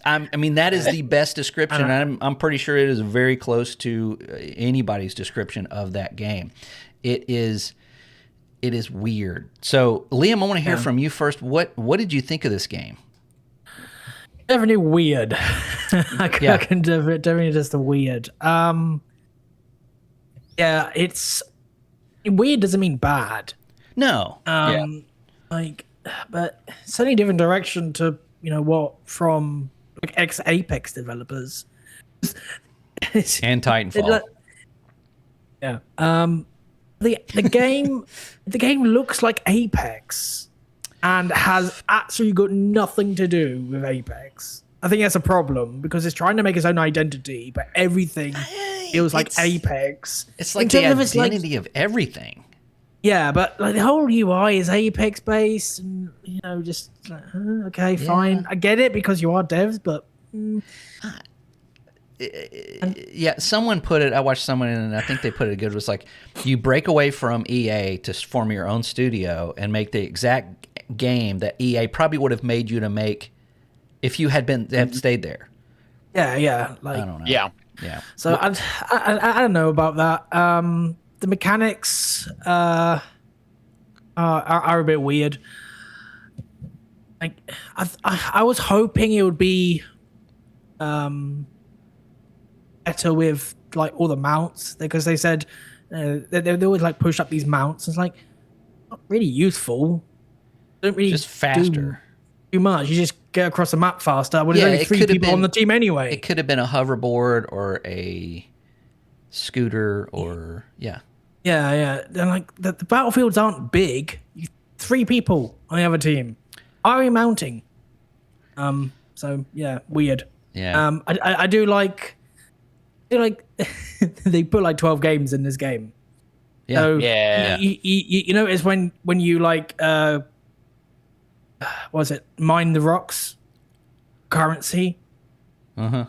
S1: I mean, that is the best description. I'm pretty sure it is very close to anybody's description of that game. It is weird. So, Liam, I want to hear from you first. What did you think of this game?
S2: Definitely weird. I can definitely just weird. It's weird doesn't mean bad.
S1: No.
S2: But slightly different direction to what from like ex-Apex developers
S1: and Titanfall.
S2: The game looks like Apex and has actually got nothing to do with Apex. I think that's a problem because it's trying to make its own identity, but everything feels like Apex.
S1: It's like the identity of everything.
S2: Yeah, but like the whole UI is Apex based, and just like, okay, fine. I get it because you are devs, but
S1: someone put it. I watched someone, and I think they put it good. It was like you break away from EA to form your own studio and make the exact game that EA probably would have made you to make if you had stayed there.
S2: Yeah. Like
S1: I don't know.
S3: Yeah.
S2: So I don't know about that. The mechanics are a bit weird. Like I was hoping it would be better with like all the mounts because they said they always like push up these mounts. It's like not really useful. Don't really
S1: just faster.
S2: Too much. You just get across the map faster. When there's only 3 people on the team anyway.
S1: It could have been a hoverboard or a scooter or yeah.
S2: They're like the battlefields aren't big. 3 people on the other team. Are you mounting? So yeah, weird.
S1: Yeah.
S2: I do like they put like 12 games in this game.
S1: Yeah.
S2: So you notice when you like what is it? Mine the rocks currency.
S1: Uh-huh.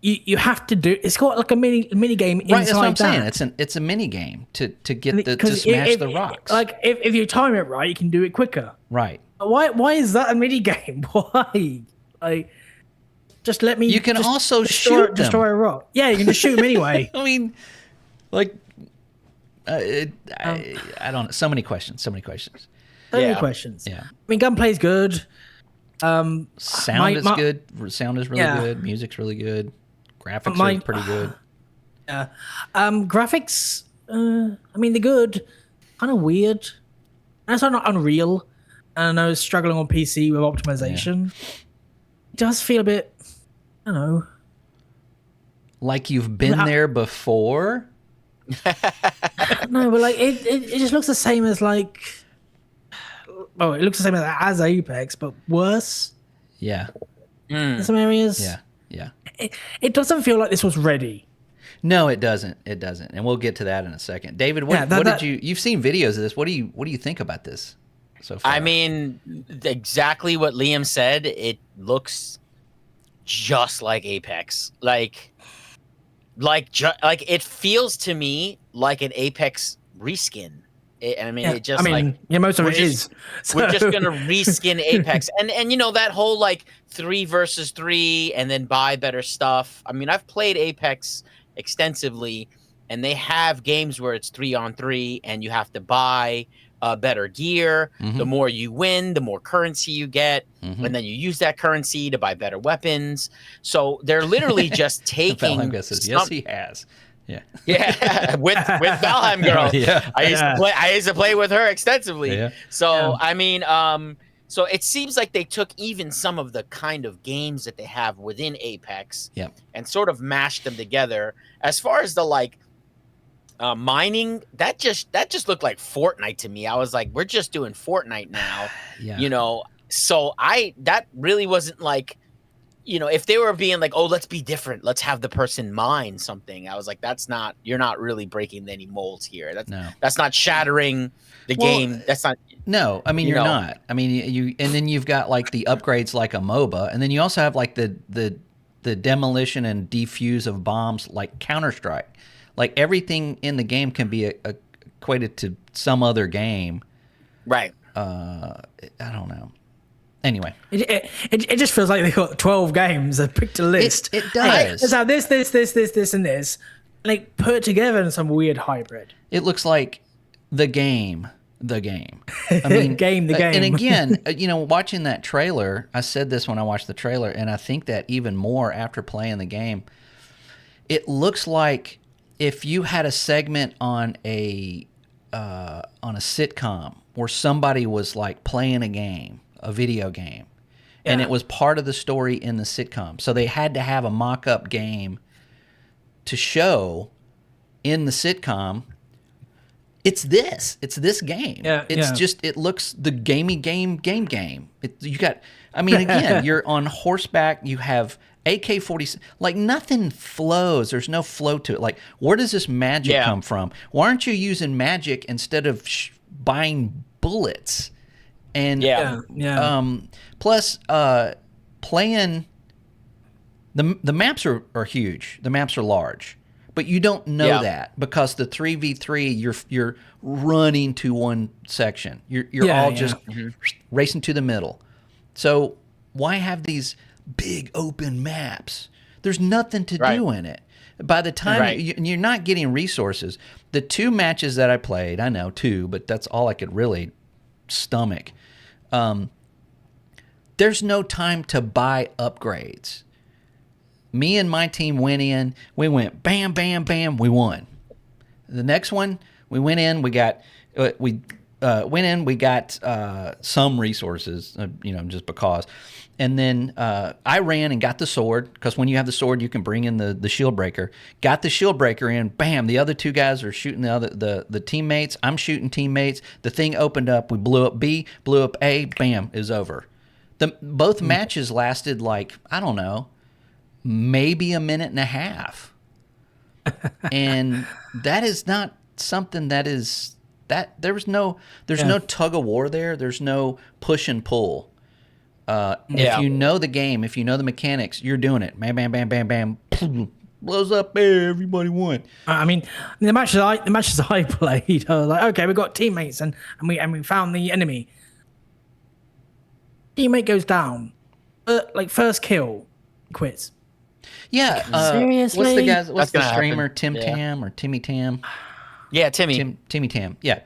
S2: You have to do. It's got like a mini game inside.
S1: Right, that's what I'm saying. It's a mini game to get to smash the rocks.
S2: Like if you time it right, you can do it quicker.
S1: Right.
S2: Why is that a mini game? Why? Like, just let me.
S1: You can also shoot them.
S2: Destroy a rock. Yeah, you can just shoot them anyway.
S1: I mean, like, I don't know. So many questions. So many questions.
S2: Yeah.
S1: Yeah.
S2: I mean, gunplay's good.
S1: Sound is good. Sound is really good. Music's really good. Graphics are pretty good.
S2: Yeah. Graphics, I mean, they're good. Kind of weird. And it's not Unreal. And I know it's struggling on PC with optimization. Yeah. It does feel a bit, I don't know.
S1: Like you've been there before?
S2: No, but like, it just looks the same as like... Oh, it looks the same as Apex, but worse.
S1: Yeah.
S2: In some areas.
S1: Yeah.
S2: It doesn't feel like this was ready.
S1: No, it doesn't. It doesn't. And we'll get to that in a second. David, what did you've seen videos of this. What do you think about this so far?
S3: I mean, exactly what Liam said. It looks just like Apex. Like it feels to me like an Apex reskin.
S2: Most of it is.
S3: We're just gonna reskin Apex, and that whole like 3 versus 3, and then buy better stuff. I mean, I've played Apex extensively, and they have games where it's 3-on-3, and you have to buy better gear. Mm-hmm. The more you win, the more currency you get, and then you use that currency to buy better weapons. So they're literally just taking.
S1: Yes, he has.
S3: Yeah, with Valheim girl.
S1: Yeah,
S3: I used to play with her extensively.
S1: Yeah.
S3: So I mean, so it seems like they took even some of the kind of games that they have within Apex, and sort of mashed them together. As far as the like mining, that just looked like Fortnite to me. I was like, we're just doing Fortnite now, So that really wasn't like if they were being like, oh, let's be different, let's have the person mine something, I was like, you're not really breaking any molds here. That's not shattering the game. That's not.
S1: No, I mean, you're not. I mean, you and then you've got like the upgrades like a MOBA, and then you also have like the demolition and defuse of bombs like Counter-Strike. Like everything in the game can be equated to some other game.
S3: Right.
S1: I don't know. Anyway,
S2: it just feels like they got 12 games and picked a list.
S1: It does.
S2: Let's have this, and this, like put together in some weird hybrid.
S1: It looks like the game. I mean,
S2: the game.
S1: And again, watching that trailer, I said this when I watched the trailer, and I think that even more after playing the game. It looks like if you had a segment on a sitcom where somebody was like playing a video game, and it was part of the story in the sitcom. So they had to have a mock-up game to show in the sitcom. It's this game. It looks the gamey game. Again, you're on horseback. You have AK-47. Like nothing flows. There's no flow to it. Like where does this magic come from? Why aren't you using magic instead of buying bullets? And plus playing the maps are huge. The maps are large. But you don't know that because the 3v3 you're running to one section. You're all just racing to the middle. So why have these big open maps? There's nothing to do in it. By the time you're not getting resources. The 2 matches that I played, I know 2, but that's all I could really stomach. There's no time to buy upgrades. Me and my team went in. We went bam, bam, bam. We won. The next one, we went in. We got some resources, just because. And then I ran and got the sword because when you have the sword, you can bring in the shield breaker. Got the shield breaker in. Bam! The other 2 guys are shooting the teammates. I'm shooting teammates. The thing opened up. We blew up B, blew up A. Bam! It was over. Both matches lasted like I don't know. Maybe a minute and a half. And that is not something there's no tug of war there. There's no push and pull. If you know the game, if you know the mechanics, you're doing it. Bam, bam, bam, bam, bam. Blows up. Hey, everybody won.
S2: I mean, the matches I played, I was like, okay, we got teammates and we found the enemy. Teammate goes down. First kill, quits.
S1: Yeah.
S2: Seriously?
S1: What's the streamer? Tim Tam or Timmy Tam?
S3: Yeah, Timmy.
S1: Timmy Tam. Yeah.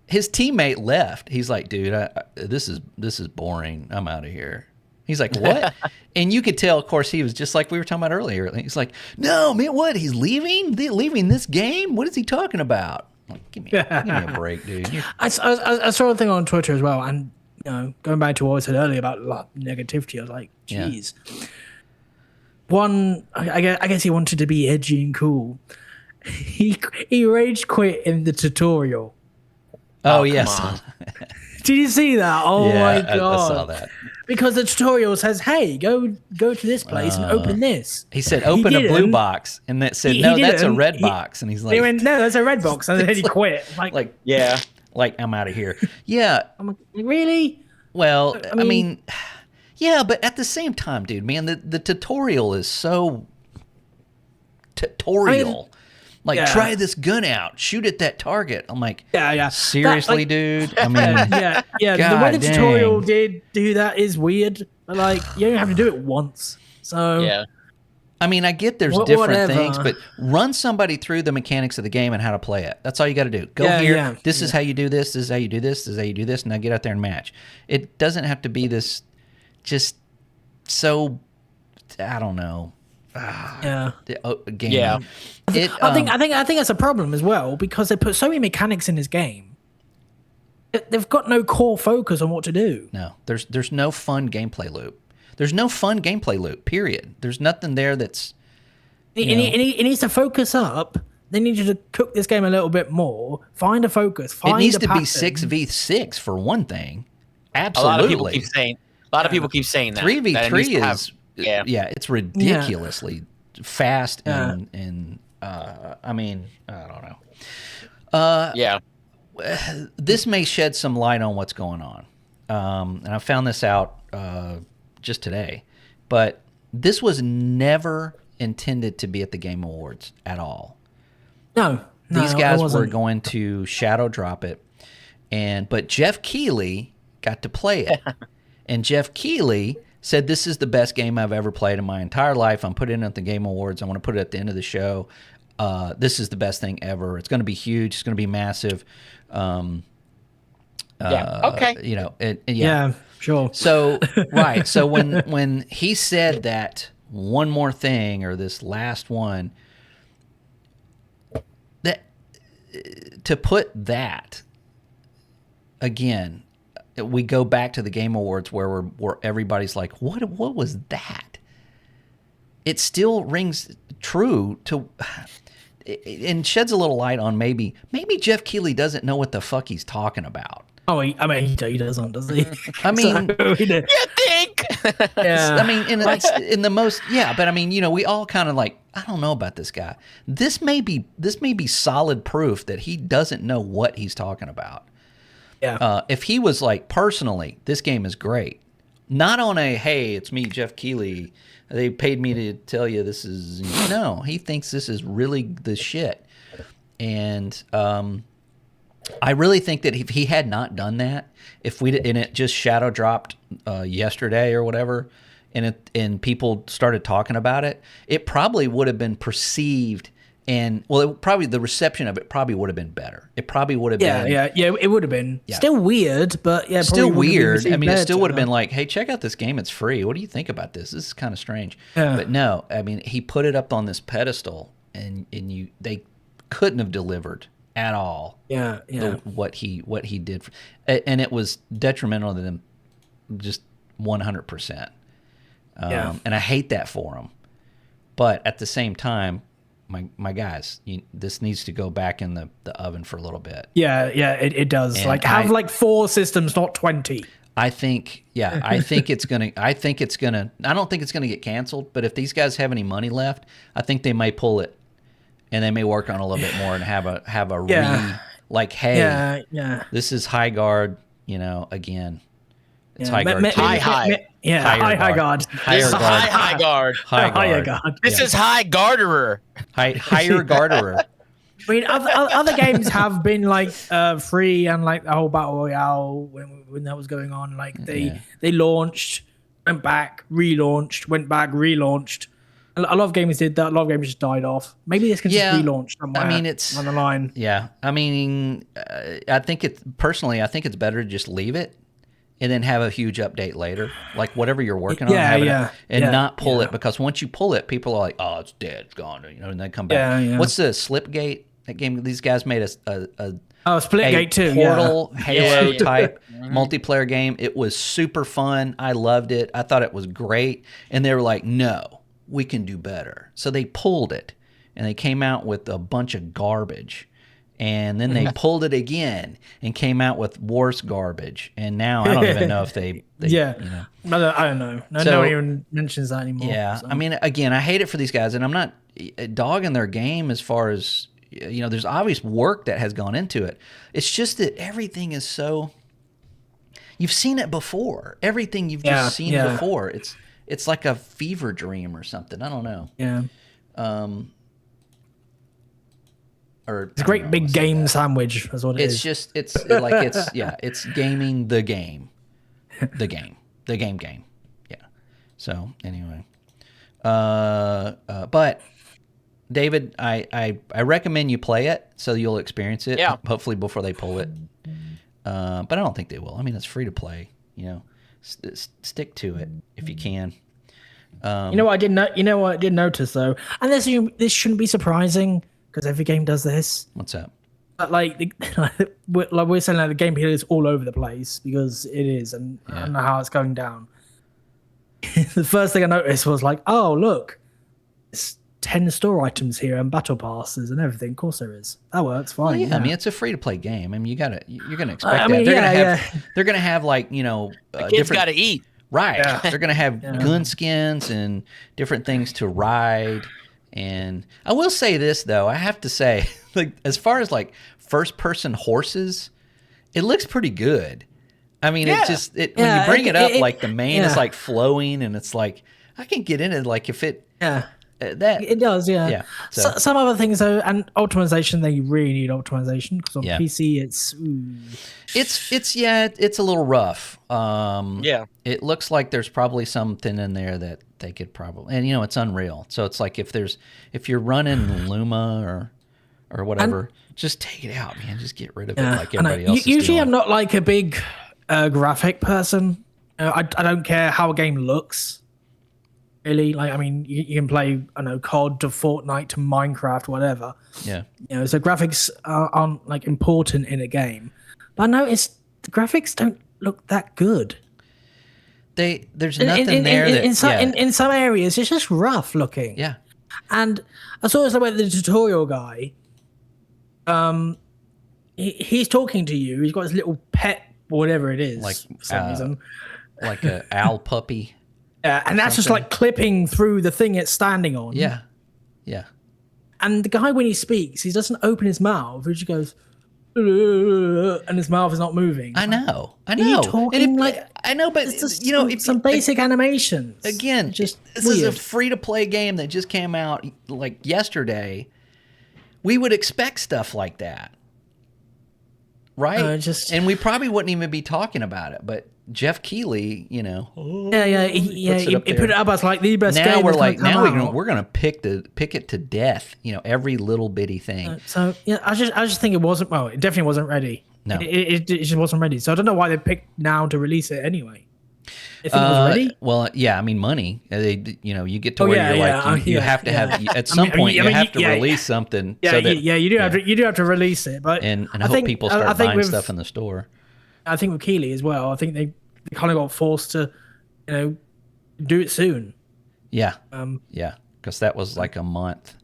S1: His teammate left. He's like, dude, this is boring. I'm out of here. He's like, what? And you could tell, of course, he was just like we were talking about earlier. He's like, no, man, what? He's leaving? Leaving this game? What is he talking about? I'm like, give me a break, dude.
S2: I saw a thing on Twitter as well, and going back to what I said earlier about negativity, I was like, geez. Yeah. One, I guess he wanted to be edgy and cool. He rage quit in the tutorial.
S1: Oh yes.
S2: Did you see that? Oh
S1: yeah,
S2: my god!
S1: I saw that.
S2: Because the tutorial says, "Hey, go to this place and open this."
S1: He said, "Open a blue box," and that said, "No, that's a red box." And he's like,
S2: "He went, no, that's a red box," and then he quit.
S1: Like I'm out of here. Yeah.
S2: I'm like, really?
S1: Well, I mean, yeah, but at the same time, dude, man, the tutorial is so tutorial. Try this gun out. Shoot at that target. I'm like, seriously, dude? I mean,
S2: yeah. The way the tutorial did do that is weird. But you don't have to do it once. So
S3: yeah.
S1: I mean, I get there's different things, but run somebody through the mechanics of the game and how to play it. That's all you got to do. Go here. Yeah, this is how you do this. This is how you do this. This is how you do this. Now get out there and match. It doesn't have to be this just so, I don't know. Game.
S2: Yeah. I think that's a problem as well because they put so many mechanics in this game. They've got no core focus on what to do.
S1: No, there's no fun gameplay loop. There's no fun gameplay loop. Period. There's nothing there that's.
S2: It needs to focus up. They need you to cook this game a little bit more. Find a focus. Find
S1: it needs
S2: a
S1: to
S2: pattern.
S1: be 6v6 for one thing. Absolutely.
S3: A lot of people keep saying. A lot of people keep saying that.
S1: 3v3
S3: is
S1: it's ridiculously fast and I mean, I don't know. This may shed some light on what's going on. And I found this out just today. But this was never intended to be at the Game Awards at all.
S2: No.
S1: These guys were going to shadow drop it. But Geoff Keighley got to play it. And Geoff Keighley said, this is the best game I've ever played in my entire life. I'm putting it at the Game Awards. I want to put it at the end of the show. This is the best thing ever. It's going to be huge. It's going to be massive.
S3: Okay.
S1: You know,
S2: yeah, sure.
S1: So, right. So when he said that one more thing, or this last one, that to put that again, we go back to the Game Awards where everybody's like, what was that? It still rings true to, and sheds a little light on maybe Geoff Keighley doesn't know what the fuck he's talking about.
S2: Oh, he doesn't, does he?
S1: I mean,
S3: you think?
S2: Yeah.
S1: I mean, in the most, but I mean, you know, we all kind of like, I don't know about this guy. This may be solid proof that he doesn't know what he's talking about.
S2: Yeah.
S1: If he was like, personally, this game is great. Not on a, hey, it's me, Geoff Keighley. They paid me to tell you this is, no, he thinks this is really the shit. And I really think that if he had not done that, and it just shadow dropped yesterday or whatever, and people started talking about it, it probably would have been perceived. And the reception of it probably would have been better. It probably would have been. Yeah,
S2: it would have been. Yeah. Still weird, but
S1: still weird. I mean, it still would have been like, hey, check out this game. It's free. What do you think about this? This is kind of strange. Yeah. But no, I mean, he put it up on this pedestal, and they couldn't have delivered at all.
S2: Yeah.
S1: What he did, and it was detrimental to them, just 100%. And I hate that for him, but at the same time, my guys, this needs to go back in the oven for a little bit.
S2: Yeah, it does. And have 4 systems, not 20.
S1: I think it's gonna. I don't think it's gonna get canceled. But if these guys have any money left, I think they may pull it, and they may work on it a little bit more and have a hey, this is Highguard. Again, it's Highguard.
S3: Highguard.
S1: Highguard.
S3: This is Highgarderer.
S1: Higher Garderer.
S2: I mean, other games have been free, and the whole battle royale when that was going on. They launched, went back, relaunched, went back, relaunched. A lot of games did that. A lot of games just died off. Maybe this can just relaunch somewhere.
S1: I mean, it's
S2: on the line.
S1: Yeah, I mean, I think it's better to just leave it and then have a huge update later, like whatever you're working on, not pull it, because once you pull it, people are like, "Oh, it's dead, it's gone," and they come back. Yeah. What's the Slipgate? That game, these guys made a
S2: Splitgate too,
S1: Portal Halo type multiplayer game. It was super fun. I loved it. I thought it was great, and they were like, "No, we can do better." So they pulled it, and they came out with a bunch of garbage. And then they pulled it again and came out with worse garbage. And now I don't even know if they
S2: I don't know. No one even mentions that anymore.
S1: Yeah.
S2: So.
S1: I mean, again, I hate it for these guys, and I'm not dogging their game as far as, there's obvious work that has gone into it. It's just that everything is so, you've seen it before. Everything you've just seen before. It's like a fever dream or something. I don't know.
S2: Yeah.
S1: It's
S2: a great big game sandwich. That's what it is.
S1: It's gaming the game. The game. Yeah. So anyway. But David, I recommend you play it so you'll experience it.
S3: Yeah.
S1: Hopefully before they pull it. But I don't think they will. I mean, it's free to play. Stick to it if you can.
S2: You know what I did notice though, and this shouldn't be surprising because every game does this.
S1: What's that?
S2: But we're saying, the game here is all over the place because it is, and I don't know how it's going down. The first thing I noticed was oh look, it's 10 store items here and battle passes and everything. Of course there is. That works fine.
S1: Well, yeah, I mean it's a free to play game. I mean you're gonna expect that. They're gonna have
S3: kids
S1: different.
S3: Gotta eat.
S1: Right.
S2: Yeah.
S1: They're going to have gun skins and different things to ride. And I will say this, though. I have to say, like, as far as like first person horses, it looks pretty good. I mean,
S3: Yeah.
S1: when you bring it up, like the mane is
S2: yeah.
S1: like flowing, and it's like I can get in it. Like if it that
S2: It does, yeah.
S1: Yeah, so-
S2: Some other things though, and optimization, they really need optimization because on
S1: Yeah.
S2: PC it's
S1: it's a little rough.
S3: Yeah.
S1: It looks like there's probably something in there that they could probably, and it's Unreal, so it's like if you're running Luma or whatever, just take it out, man. Just get rid of it like everybody else is
S2: usually
S1: doing.
S2: I'm not like a big graphic person. I don't care how a game looks. Really, like, I mean, you can play, I don't know, COD to Fortnite to Minecraft, whatever.
S1: Yeah.
S2: So graphics aren't like important in a game. But I noticed the graphics don't look that good.
S1: There's nothing there
S2: in some areas it's just rough looking.
S1: Yeah.
S2: And I saw this about the tutorial guy. He's talking to you. He's got his little pet, whatever it is,
S1: Like,
S2: for some reason.
S1: Like a owl puppy.
S2: And that's just like clipping through the thing it's standing on.
S1: Yeah. Yeah.
S2: And the guy, when he speaks, he doesn't open his mouth. He just goes, and his mouth is not moving.
S1: I know.
S2: Are you talking
S1: I know, but
S2: it's just some basic animations.
S1: Again,
S2: just
S1: this
S2: weird.
S1: is a free-to-play game that just came out like yesterday. We would expect stuff like that, right? And we probably wouldn't even be talking about it. But Geoff Keighley,
S2: he put it up as like the best game.
S1: Now we're like, we're gonna pick it to death. Every little bitty thing.
S2: So I just think it wasn't. Well, it definitely wasn't ready.
S1: No,
S2: it just wasn't ready. So I don't know why they picked now to release it anyway. If it was ready?
S1: Well, yeah, I mean, money. You get to where you have to have at some point you have to release something.
S2: Yeah, you do have to release it, but
S1: and I hope people start buying stuff in the store.
S2: I think with Keighley as well. I think they kind of got forced to, do it soon.
S1: Yeah, because that was like a month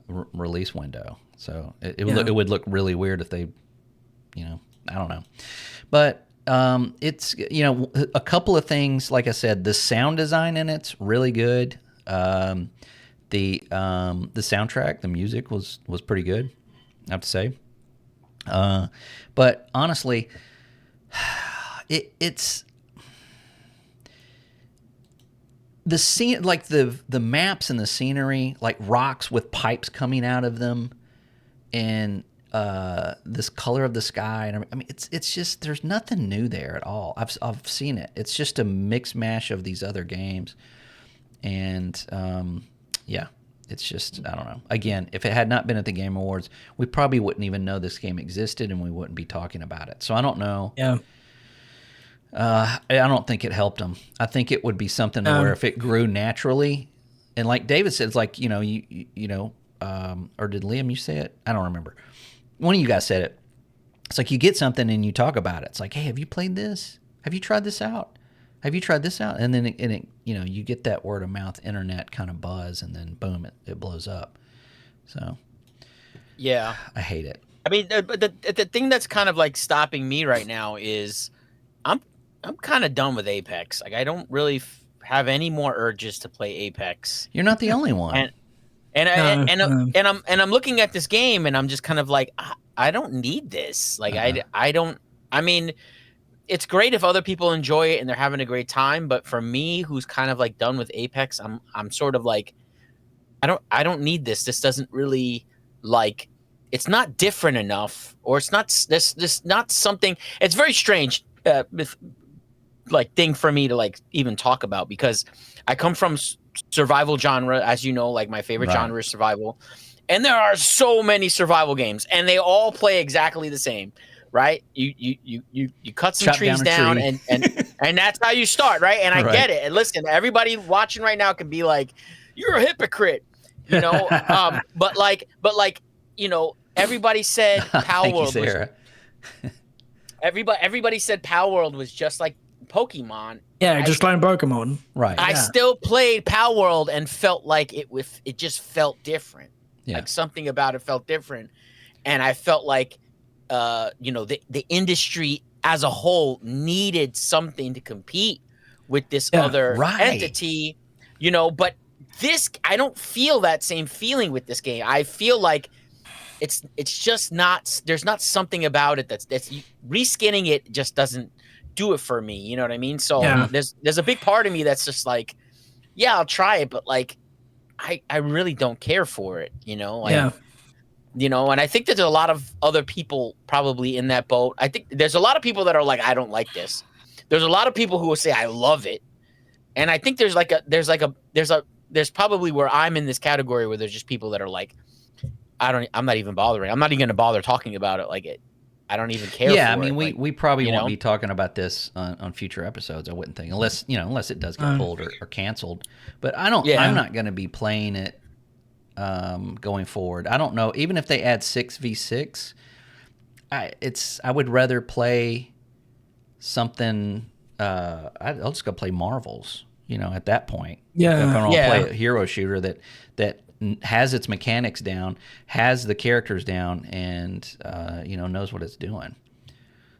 S1: release window, so it would look really weird if they, I don't know, but. It's a couple of things. Like I said, the sound design in it's really good. The soundtrack, the music was pretty good, I have to say. But honestly, it's the scene, like the maps and the scenery, like rocks with pipes coming out of them, and this color of the sky, and I mean, it's just there's nothing new there at all. I've seen it. It's just a mix mash of these other games, and it's just I don't know. Again, if it had not been at the Game Awards, we probably wouldn't even know this game existed, and we wouldn't be talking about it. So I don't know.
S2: Yeah.
S1: I don't think it helped them. I think it would be something where if it grew naturally, and like David said, it's like or did Liam you say it? I don't remember. One of you guys said it. It's like you get something and you talk about it. It's like, hey, have you played this? Have you tried this out? Have you tried this out? And then you get that word of mouth internet kind of buzz, and then boom, it blows up. So
S3: yeah,
S1: I hate it.
S3: I mean, the thing that's kind of like stopping me right now is I'm kind of done with Apex. Like I don't really have any more urges to play Apex.
S1: You're not the only one.
S3: And I'm looking at this game and I'm just kind of like, I don't need this. Like I don't. I mean, it's great if other people enjoy it and they're having a great time, but for me, who's kind of like done with Apex, I'm sort of like, I don't need this. This doesn't really like. It's not different enough, or it's not this not something. It's very strange, like thing for me to like even talk about, because I come from survival genre, as you know, like my favorite genre is survival, and there are so many survival games, and they all play exactly the same, right? You cut some trees down and that's how you start, right? And I get it. And listen, everybody watching right now can be like, "You're a hypocrite," but everybody said Power World was everybody said Power World was just like Pokemon.
S2: Yeah, just playing Pokemon.
S1: Right.
S3: I still played Power World and felt like it just felt different.
S1: Yeah.
S3: Like something about it felt different. And I felt like the industry as a whole needed something to compete with this other entity, you know, but this, I don't feel that same feeling with this game. I feel like it's just not, there's not something about it that's reskinning it just doesn't do it for me. You know what I mean? So there's a big part of me that's just like, yeah, I'll try it, but like, I really don't care for it, you know? Like, you know, and I think there's a lot of other people probably in that boat. I think there's a lot of people that are like, I don't like this. There's a lot of people who will say, I love it. And I think there's probably where I'm in this category where there's just people that are like, I'm not even bothering. I'm not even going to bother talking about it. Like I don't even care.
S1: Yeah.
S3: For
S1: I mean,
S3: it.
S1: we probably won't be talking about this on future episodes. I wouldn't think, unless it does get pulled or canceled, but I'm not going to be playing it going forward. I don't know. Even if they add 6v6, I would rather play something. I'll just go play Marvels. You know, at that point, if I want to play a hero shooter that has its mechanics down, has the characters down, and knows what it's doing.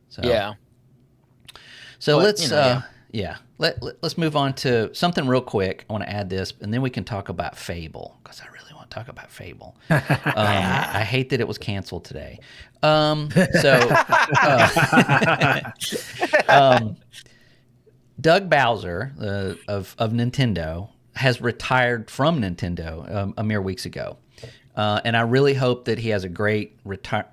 S1: So let's let's move on to something real quick. I want to add this, and then we can talk about Fable, because I really want to talk about Fable. I hate that it was canceled today. Doug Bowser of Nintendo has retired from Nintendo a mere weeks ago. And I really hope that he has a great retire.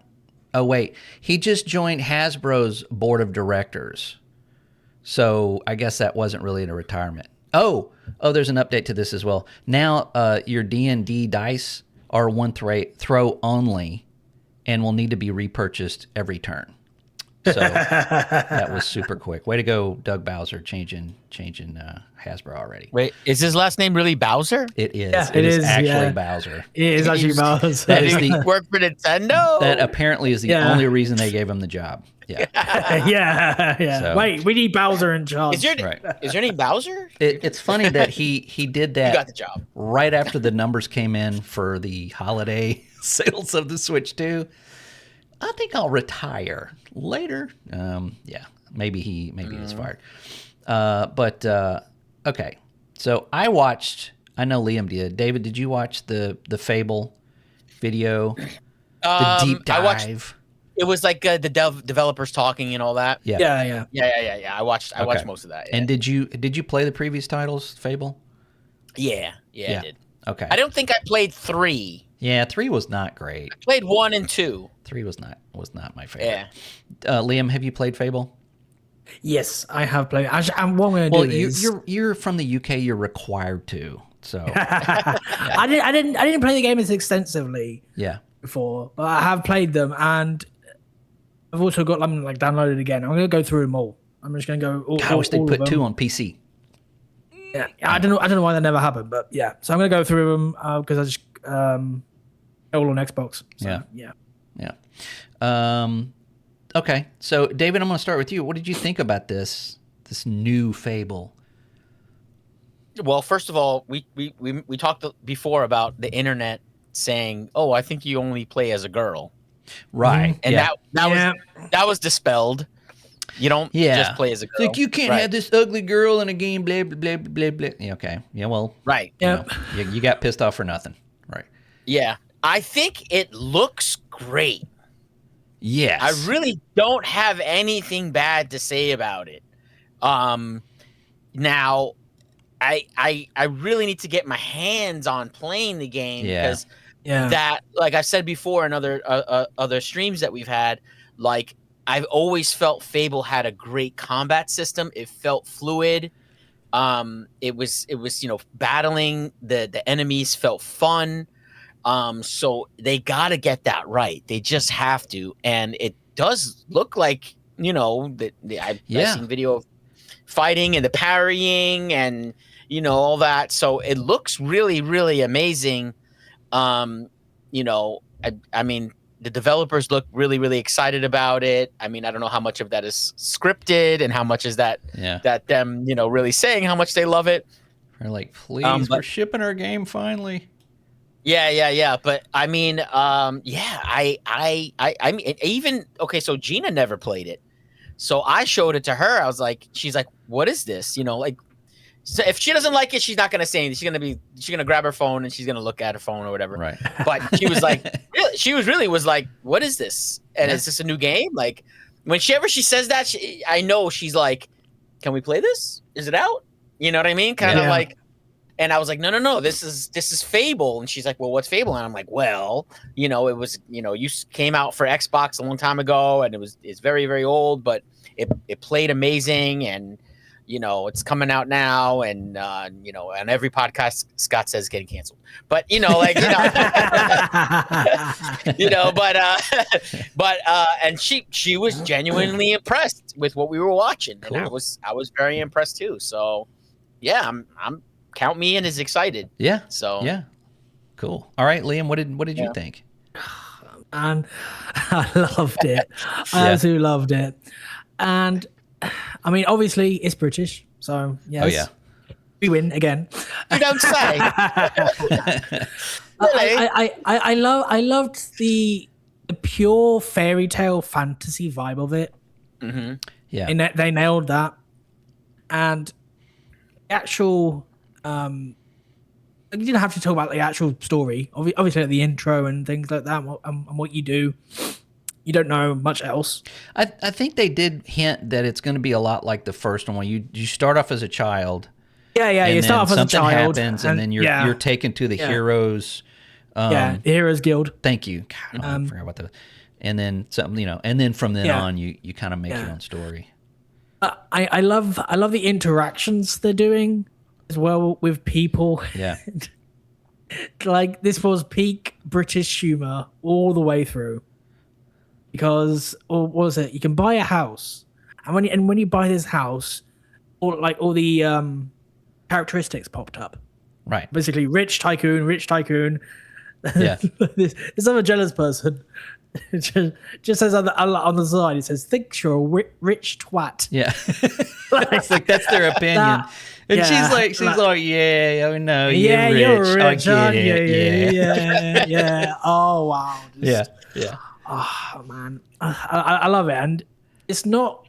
S1: Oh, wait. He just joined Hasbro's board of directors. So I guess that wasn't really a retirement. Oh, there's an update to this as well. Now your D&D dice are one throw only and will need to be repurchased every turn. So that was super quick. Way to go, Doug Bowser, changing Hasbro already.
S3: Wait, is his last name really Bowser?
S1: It is.
S2: Yeah,
S1: it is actually Bowser.
S2: It is actually Bowser.
S1: That is
S3: work for Nintendo.
S1: That apparently is the only reason they gave him the job. Yeah.
S2: yeah. So, wait, we need Bowser in charge.
S3: Is your name Bowser?
S1: It's funny that he did that.
S3: You got the job
S1: right after the numbers came in for the holiday sales of the Switch 2. I think I'll retire later. Maybe he gets fired. Okay. So I know Liam did. David, did you watch the Fable video? The deep dive.
S3: It was like the developers talking and all that.
S1: Yeah.
S3: I watched most of that. Yeah.
S1: And did you play the previous titles, Fable?
S3: Yeah, I did.
S1: Okay.
S3: I don't think I played 3.
S1: Yeah, 3 was not great.
S3: I played 1 and 2.
S1: 3 was not my favorite.
S3: Yeah.
S1: Liam, have you played Fable?
S2: Yes, I have played. What I'm going to do is
S1: you're from the UK. You're required to. So
S2: I didn't play the game as extensively. Before, but I have played them, and I've also got them like downloaded again. I'm going to go through them all. I'm just going to go.
S1: I wish they put 2 on PC.
S2: Yeah, I don't know why that never happened, but yeah. So I'm going to go through them because I just all on Xbox. So,
S1: yeah. Okay, so David, I'm going to start with you. What did you think about this new Fable?
S3: Well, first of all, we talked before about the internet saying, "Oh, I think you only play as a girl,"
S1: right?
S3: And that was dispelled. You don't just play as a girl.
S1: Like you can't have this ugly girl in a game. Blah blah blah blah blah. Yeah, okay. Yeah. Well.
S3: Right.
S1: Yeah. You got pissed off for nothing. Right.
S3: Yeah. I think it looks great.
S1: Yes.
S3: I really don't have anything bad to say about it. Now, I really need to get my hands on playing the game because that, like I said before in other streams that we've had, like I've always felt Fable had a great combat system. It felt fluid. It was battling the enemies felt fun. So they got to get that right. They just have to. And it does look like, I've seen video of fighting and the parrying and, all that. So it looks really, really amazing. I mean, the developers look really, really excited about it. I mean, I don't know how much of that is scripted and how much is that them, really saying how much they love it.
S1: They're like, please, we're shipping our game finally.
S3: Yeah. But I mean, I mean, even okay. So Gina never played it, So I showed it to her. I was like, she's like, what is this? You know, like, so if she doesn't like it, she's not gonna say anything. She's gonna grab her phone and she's gonna look at her phone or whatever.
S1: Right.
S3: But she was like, really, was like, what is this? And is this a new game? Like, whenever she says that, I know she's like, can we play this? Is it out? You know what I mean? Kind of like. And I was like, no, this is Fable. And she's like, well, what's Fable? And I'm like, well, you know, it was, you know, you came out for Xbox a long time ago, and it's very, very old, but it played amazing, and you know, it's coming out now, and you know, on every podcast Scott says getting canceled. But you know, like, you know, you know, but and she was genuinely impressed with what we were watching. Cool. And I was very impressed too. So yeah, I'm count me in as excited.
S1: Yeah.
S3: So
S1: yeah. Cool. All right, Liam, what did you think?
S2: And I loved it. I absolutely loved it. And I mean, obviously it's British, so yes.
S1: Oh yeah.
S2: We win again.
S3: You don't say.
S2: Really? I loved the pure fairy tale fantasy vibe of it.
S3: Mm-hmm.
S1: Yeah.
S2: And they nailed that. And the actual you didn't have to talk about the actual story. Obviously, like the intro and things like that, and what you do. You don't know much else.
S1: I think they did hint that it's going to be a lot like the first one. You start off as a child.
S2: Yeah. You start off as a child,
S1: something happens, and then you're taken to the heroes.
S2: The Heroes Guild.
S1: Thank you. God, I forgot about that. And then something, you know, and then from then on, you kind of make your own story.
S2: I love the interactions they're doing as well with people.
S1: Yeah.
S2: Like, this was peak British humor all the way through. Because, or what was it? You can buy a house, and when you buy this house, all the characteristics popped up.
S1: Right.
S2: Basically, rich tycoon.
S1: Yeah.
S2: this other jealous person just says on the side, it says, "Think you're a rich twat."
S1: Yeah. It's like that's their opinion. She's like, yeah, oh no, you're rich.
S2: Yeah. Oh wow.
S1: Yeah.
S2: Oh man, I love it, and it's not.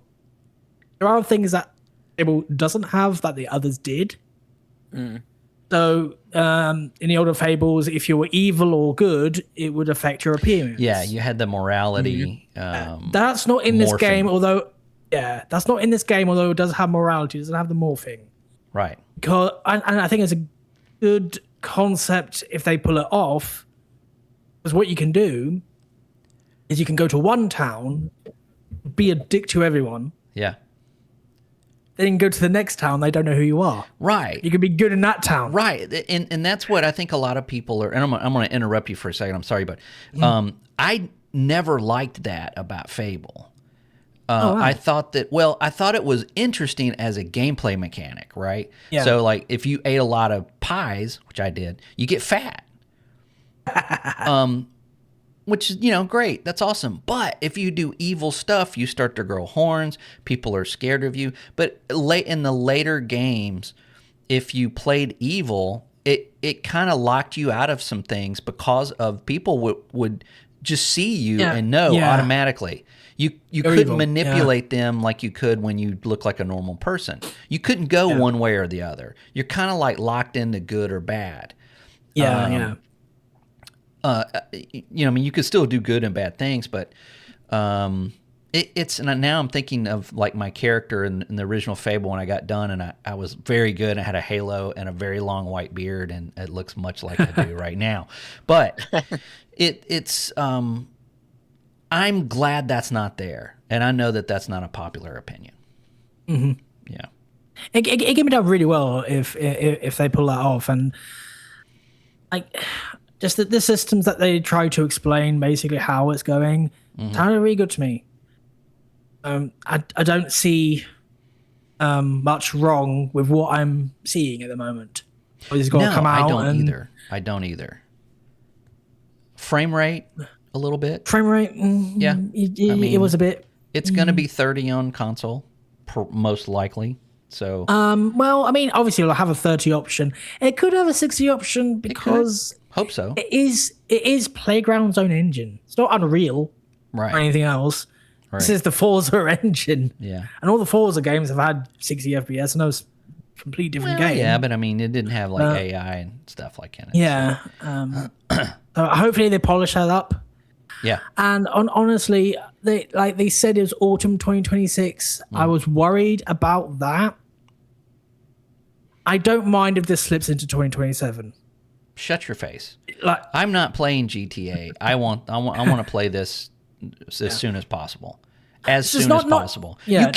S2: There are things that Fable doesn't have that the others did.
S3: Mm.
S2: So in the older Fables, if you were evil or good, it would affect your appearance.
S1: Yeah, you had the morality.
S2: That's not in this game, although that's not in this game. Although it does have morality, it doesn't have the morphing.
S1: Right.
S2: Because and I think it's a good concept if they pull it off. Because what you can do is you can go to one town, be a dick to everyone.
S1: Yeah.
S2: Then go to the next town, they don't know who you are.
S1: Right.
S2: You can be good in that town.
S1: Right. And that's what I think a lot of people are, and I'm going to interrupt you for a second. I'm sorry, but I never liked that about Fable.
S2: Wow.
S1: I thought it was interesting as a gameplay mechanic, right?
S2: Yeah.
S1: So like if you ate a lot of pies, which I did, you get fat. Which is, you know, great. That's awesome. But if you do evil stuff, you start to grow horns. People are scared of you. But in the later games, if you played evil, it kind of locked you out of some things because of people would just see you and know automatically. You couldn't manipulate them like you could when you look like a normal person. You couldn't go one way or the other. You're kind of like locked into good or bad.
S2: Yeah.
S1: You know, I mean, you could still do good and bad things, but it's and now I'm thinking of like my character in the original Fable when I got done, and I was very good. I had a halo and a very long white beard, and it looks much like I do right now. But it's I'm glad that's not there, and I know that that's not a popular opinion.
S2: Mm-hmm.
S1: Yeah,
S2: it can be done really well if they pull that off, and like. Just the systems that they try to explain, basically how it's going, sounded really good to me. I don't see much wrong with what I'm seeing at the moment. It's got to come out.
S1: I don't either. Frame rate, a little bit.
S2: Frame rate,
S1: yeah.
S2: It was a bit.
S1: It's going to be 30 on console, most likely. So.
S2: Well, I mean, obviously it'll have a 30 option. It could have a 60 option because.
S1: Hope so.
S2: It is Playground's own engine. It's not Unreal
S1: or
S2: anything else. This is the Forza engine.
S1: Yeah.
S2: And all the Forza games have had 60 FPS and those complete different games.
S1: Yeah, but I mean, it didn't have like AI and stuff like in it.
S2: Yeah. So hopefully they polish that up.
S1: Yeah.
S2: And honestly, they said it was autumn 2026. I was worried about that. I don't mind if this slips into 2027.
S1: Shut your face.
S2: Like,
S1: I'm not playing GTA. I want to play this as soon as possible. As soon as possible.
S2: Yeah,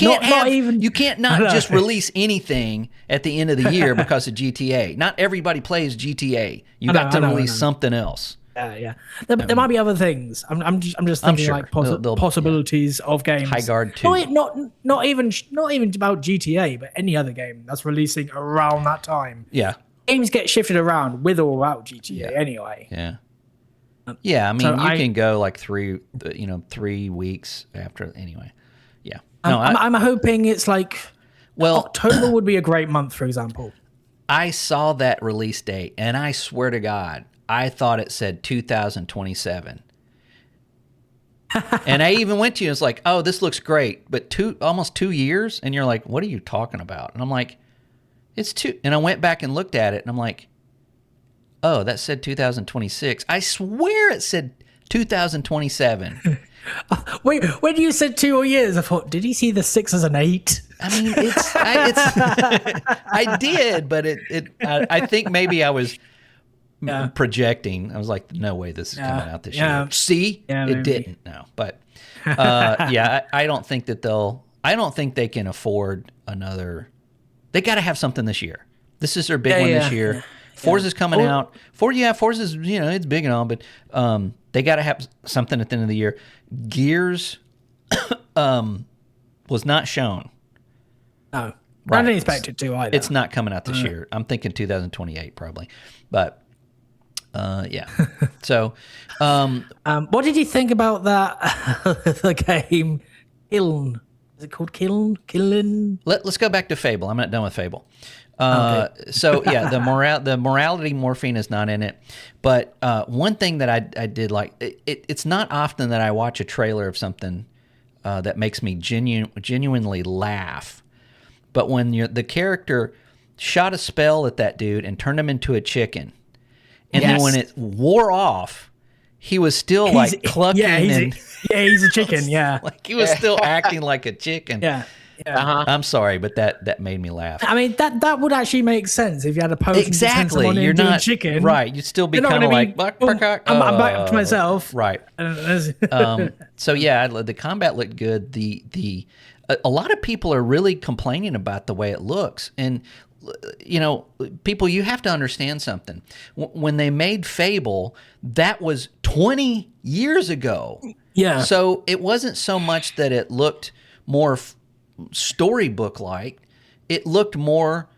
S1: you can't
S2: not
S1: just release anything at the end of the year because of GTA. Not everybody plays GTA. You got to release something else.
S2: Yeah. There might be other things. I'm just thinking
S1: sure.
S2: like possibilities of games.
S1: Highguard 2.
S2: Not even about GTA, but any other game that's releasing around that time.
S1: Yeah.
S2: Games get shifted around with or without GTA anyway.
S1: Yeah. Yeah, I mean,
S2: So
S1: you can go like 3 weeks after. Anyway, yeah. No,
S2: I'm hoping it's like October would be a great month, for example.
S1: I saw that release date, and I swear to God, I thought it said 2027. And I even went to you and was like, oh, this looks great, but almost 2 years? And you're like, what are you talking about? And I'm like, it's 2. And I went back and looked at it, and I'm like, oh, that said 2026. I swear it said 2027.
S2: Wait, when you said 2 years, I thought, did he see the 6 as an 8?
S1: I mean, I did, but I think maybe I was projecting. I was like, no way this is coming out this year. See? It didn't. No. But I don't think they can afford another. They got to have something this year. This is their big one this year. Yeah. Forza's coming out. Forza's, it's big and all, but they got to have something at the end of the year. Gears was not shown.
S2: No. Right. I didn't expect it to either.
S1: It's not coming out this year. I'm thinking 2028 probably. But, yeah. So.
S2: What did you think about that the game Kiln? Is it called Kiln?
S1: Let's go back to Fable. I'm not done with Fable. So yeah, the morality morphine is not in it, but one thing that I did like, it's not often that I watch a trailer of something that makes me genuinely laugh, but when the character shot a spell at that dude and turned him into a chicken, and then when it wore off, he was still like clucking
S2: he's a chicken. Yeah,
S1: like he was still acting like a chicken.
S2: Yeah. Yeah.
S1: I'm sorry, but that made me laugh.
S2: I mean, that would actually make sense if you had a potion to turn someone into a chicken.
S1: Right. You'd still be kind of like,
S2: I'm back to myself.
S1: Right. So yeah, the combat looked good. A lot of people are really complaining about the way it looks, and people, you have to understand something. When they made Fable, that was 20 years ago.
S2: Yeah.
S1: So it wasn't so much that it looked more storybook like, it looked more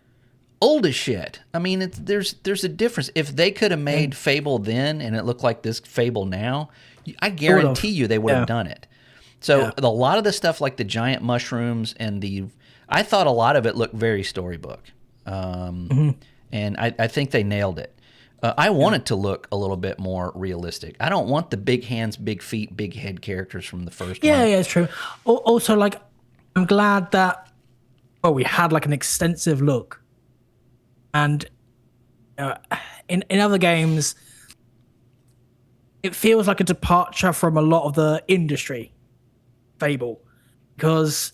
S1: old as shit. I mean, there's a difference. If they could have made Fable then and it looked like this Fable now, I guarantee you they would have done it. So a lot of the stuff like the giant mushrooms and I thought a lot of it looked very storybook. And I think they nailed it. I want it to look a little bit more realistic. I don't want the big hands, big feet, big head characters from the first one.
S2: Yeah, it's true. Also, like, I'm glad that we had like an extensive look, and in other games, it feels like a departure from a lot of the industry. Fable, because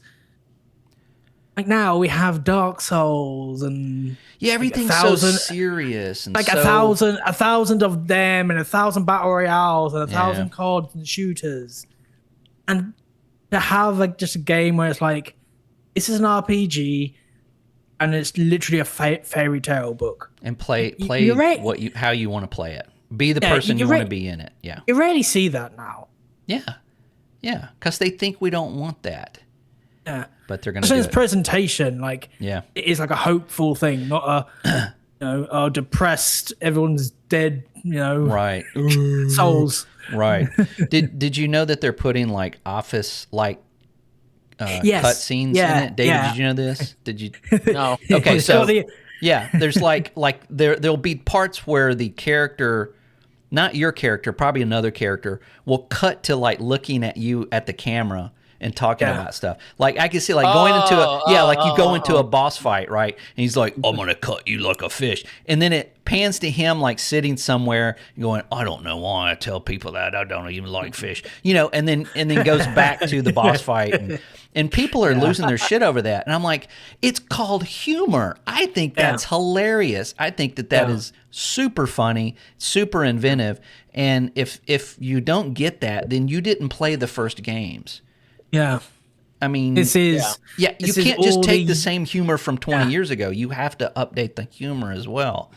S2: like now we have Dark Souls and
S1: everything's so serious and
S2: like a thousand of them and 1,000 battle royales and 1,000 CODs and shooters, and to have like just a game where it's like, this is an RPG and it's literally a fairy tale book,
S1: and play how you want to play it, be the person you want to be in it.
S2: You rarely see that now.
S1: Because they think we don't want that. But they're gonna.
S2: Since presentation, like, it is like a hopeful thing, not a depressed, everyone's dead,
S1: right?
S2: Souls.
S1: Right. Did you know that they're putting like office like cutscenes in it? David, did you know this? Did you?
S3: No.
S1: Okay, so there's like there'll be parts where the character, not your character, probably another character, will cut to like looking at you at the camera, and talking about stuff. Like I can see like going into you go into a boss fight, right? And he's like, I'm gonna cut you like a fish. And then it pans to him like sitting somewhere going, I don't know why I tell people that I don't even like fish. And then goes back to the boss fight and people are losing their shit over that. And I'm like, it's called humor. I think that's hilarious. I think that is super funny, super inventive. And if you don't get that, then you didn't play the first games.
S2: Yeah.
S1: I mean,
S2: this is
S1: you can't just take the same humor from 20 years ago. You have to update the humor as well.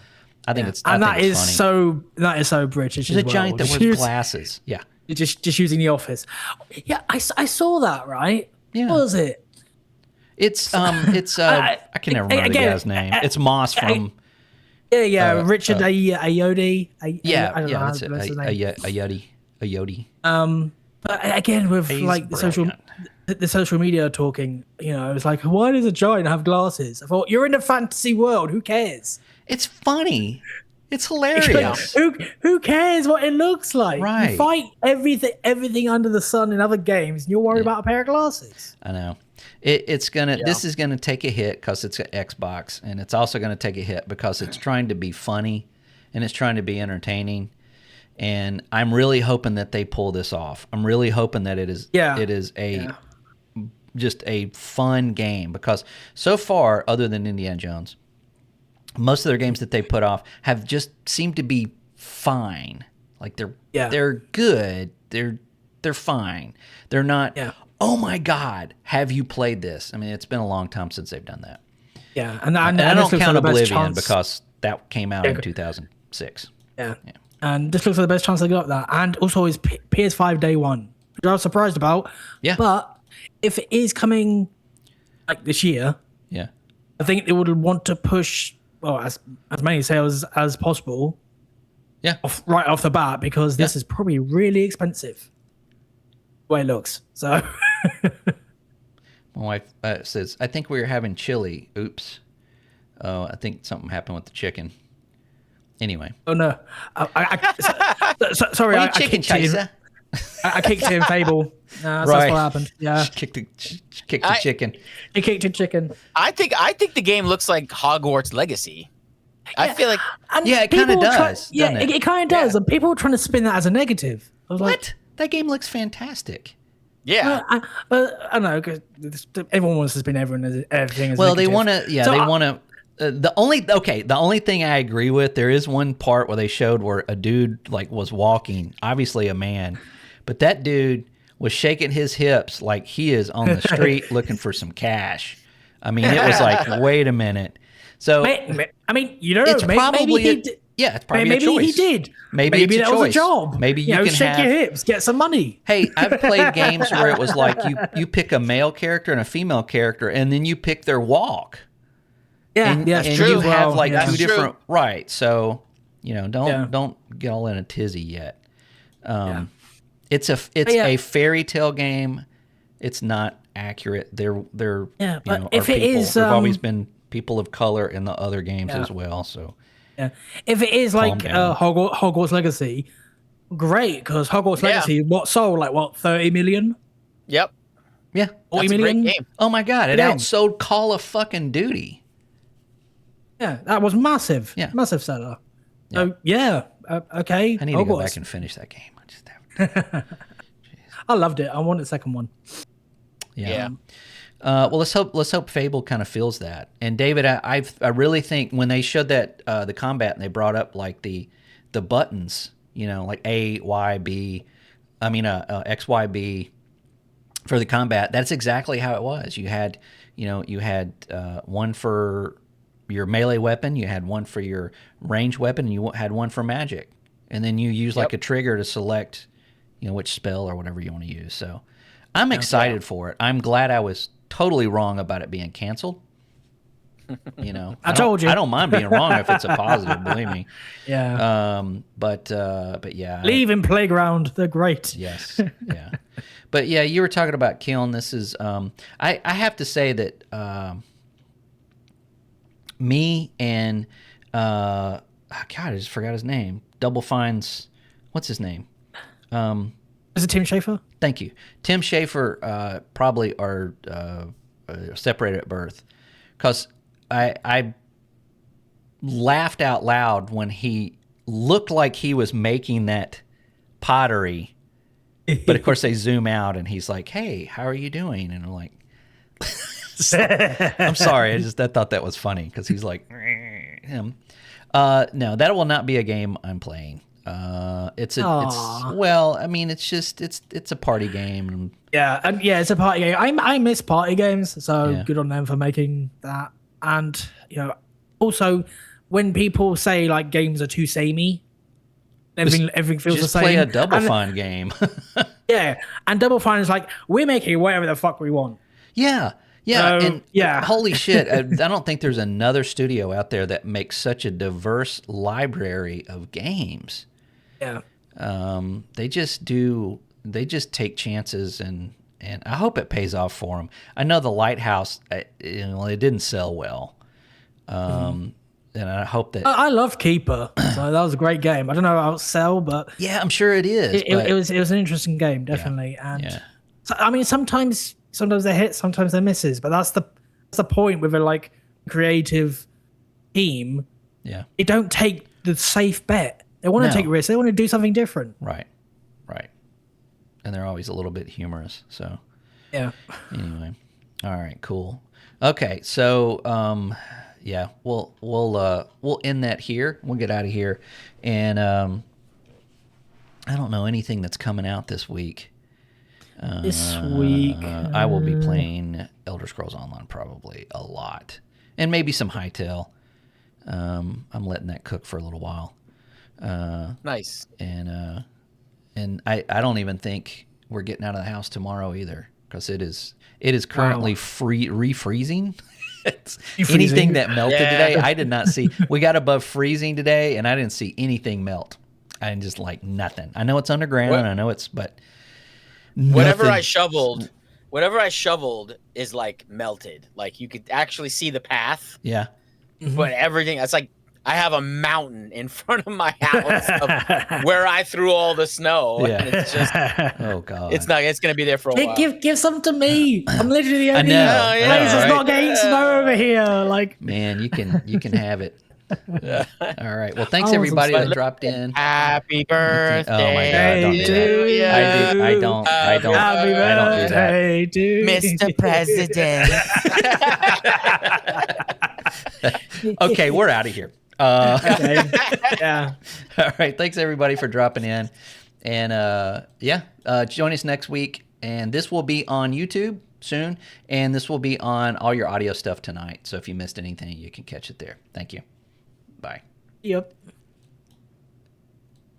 S1: I think it's
S2: and
S1: that is funny.
S2: That is so British.
S1: She's a giant that wears glasses. Yeah.
S2: Just using The Office. Yeah, I saw that, right?
S1: Yeah.
S2: What was it?
S1: It's I can never remember the guy's name. It's Moss from
S2: Richard Ayoade.
S1: That's it. Ayoade.
S2: But again, with like the social media talking, it was like, why does a giant have glasses? I thought, you're in a fantasy world. Who cares?
S1: It's funny. It's hilarious.
S2: Who cares what it looks like?
S1: Right.
S2: You fight everything under the sun in other games, and you're worried about a pair of glasses.
S1: I know. This is gonna take a hit because it's an Xbox, and it's also gonna take a hit because it's trying to be funny and it's trying to be entertaining. And I'm really hoping that they pull this off. I'm really hoping that it is just a fun game, because so far, other than Indiana Jones, most of their games that they put off have just seemed to be fine. Like they're good. They're fine. They're not. Oh my God, have you played this? I mean, it's been a long time since they've done that.
S2: Yeah,
S1: and I don't count Oblivion because that came out in 2006.
S2: Yeah. And this looks like the best chance they got that. And also is PS5 day one, which I was surprised about.
S1: Yeah.
S2: But if it is coming like this year, I think they would want to push as many sales as possible.
S1: Yeah.
S2: Right off the bat, because this is probably really expensive. The way it looks. So
S1: my wife says, I think we were having chili. Oops. Oh, I think something happened with the chicken. Anyway.
S2: Oh no! Sorry, I
S1: chicken chaser.
S2: I kicked it in Fable. That's what happened. Yeah,
S1: kicked the chicken.
S2: He kicked a chicken.
S3: I think the game looks like Hogwarts Legacy. I feel like
S1: it kind of does.
S2: It kind of does, and people are trying to spin that as a negative. I was
S1: what? That game looks fantastic.
S3: Yeah,
S2: I don't know, because everyone wants to spin everything as
S1: well,
S2: negative.
S1: they want to. Yeah, they want to. The only thing I agree with, there is one part where they showed where a dude like was walking, obviously a man, but that dude was shaking his hips like he is on the street looking for some cash. I mean, it was like, wait a minute. So
S2: I mean, you don't know.
S1: It's probably it's probably a choice.
S2: Maybe he did.
S1: Maybe it's a
S2: that
S1: choice.
S2: Was a job.
S1: Maybe you can
S2: shake your hips, get some money.
S1: Hey, I've played games where it was like you pick a male character and a female character, and then you pick their walk.
S2: Yeah,
S1: and
S2: true.
S1: You have like
S3: two
S1: different right. So don't get all in a tizzy yet. It's a fairy tale game. It's not accurate. They're
S2: but
S1: if it people. There've always been people of color in the other games as well. So
S2: if it is like Hogwarts Legacy, great, because Hogwarts Legacy sold like 30 million.
S3: Yep.
S1: Yeah.
S2: 40 million.
S3: Great game.
S1: Oh my God! It outsold Call of fucking Duty.
S2: Yeah, that was massive. Yeah, massive seller. So okay.
S1: I need to go back and finish that game. I just haven't.
S2: I loved it. I want the second one.
S1: Yeah. Well, let's hope Fable kind of feels that. And David, I really think when they showed that the combat and they brought up like the buttons, like A, Y, B, X, Y, B for the combat. That's exactly how it was. You had one for your melee weapon, you had one for your range weapon, and you had one for magic. And then you use like a trigger to select, which spell or whatever you want to use. So I'm excited for it. I'm glad I was totally wrong about it being canceled.
S2: I told you.
S1: I don't mind being wrong if it's a positive, believe me.
S2: Yeah.
S1: But yeah.
S2: Leaving Playground, they're great.
S1: Yes. Yeah. But yeah, you were talking about Kiln. This is I have to say that me and God, I just forgot his name. Double Fine's, what's his name?
S2: Was it Tim Schafer?
S1: Thank you. Tim Schafer probably are separated at birth, because I laughed out loud when he looked like he was making that pottery, but of course they zoom out and he's like, "Hey, how are you doing?" And I'm like, "I'm sorry, I thought that was funny," because he's like him. No, that will not be a game I'm playing. It's well, I mean, it's a party game.
S2: Yeah, and yeah, it's a party game. I miss party games, so
S1: Yeah.
S2: good on them for making that. And also when people say like games are too samey, everything feels the
S1: Just
S2: same.
S1: play a Double
S2: And-
S1: Fine game.
S2: Yeah, and Double Fine is like, we're making whatever the fuck we want.
S1: Yeah. And
S2: yeah.
S1: holy shit, I don't think there's another studio out there that makes such a diverse library of games.
S2: Yeah.
S1: They just take chances, and I hope it pays off for them. I know the Lighthouse, it didn't sell well. And I hope that...
S2: I love Keeper, so that was a great game. I don't know how it'll sell, but
S1: Yeah, I'm sure it is.
S2: it was an interesting game, definitely. And so, I mean, sometimes they hit, sometimes they misses, but that's the point with a like creative team.
S1: Yeah.
S2: They don't take the safe bet. They want to take risks. They want to do something different.
S1: Right. And they're always a little bit humorous. So
S2: Yeah.
S1: anyway, all right, cool. Okay, so yeah, we'll end that here. We'll get out of here, and I don't know anything that's coming out this week.
S2: This week,
S1: I will be playing Elder Scrolls Online probably a lot, and maybe some Hytale. I'm letting that cook for a little while.
S3: Nice.
S1: And I don't even think we're getting out of the house tomorrow either, because it is currently refreezing. Anything that melted today, I did not see. We got above freezing today, and I didn't see anything melt. I just like nothing. I know it's underground. I know it's, but
S3: Whatever
S1: nothing.
S3: I shoveled is like melted. Like you could actually see the path,
S1: Yeah.
S3: but everything. It's like I have a mountain in front of my house of where I threw all the snow.
S1: Yeah.
S3: And it's just,
S1: Oh God.
S3: it's going to be there for a while.
S2: give some to me. I'm literally the only
S1: know,
S2: place that's
S1: right?
S2: not getting snow over here. Like,
S1: Man, you can have it. All right. Well, thanks
S2: I want
S1: everybody
S2: some
S1: that dropped in.
S3: Happy birthday.
S1: Oh my God! Don't do
S2: to
S1: that.
S2: you.
S1: I don't
S2: Happy
S1: do that.
S2: birthday to you.
S3: Mr. President.
S1: Okay, we're out of here.
S2: Okay. Yeah.
S1: All right. Thanks everybody for dropping in, and join us next week. And this will be on YouTube soon, and this will be on all your audio stuff tonight. So if you missed anything, you can catch it there. Thank you. Bye.
S2: Yep.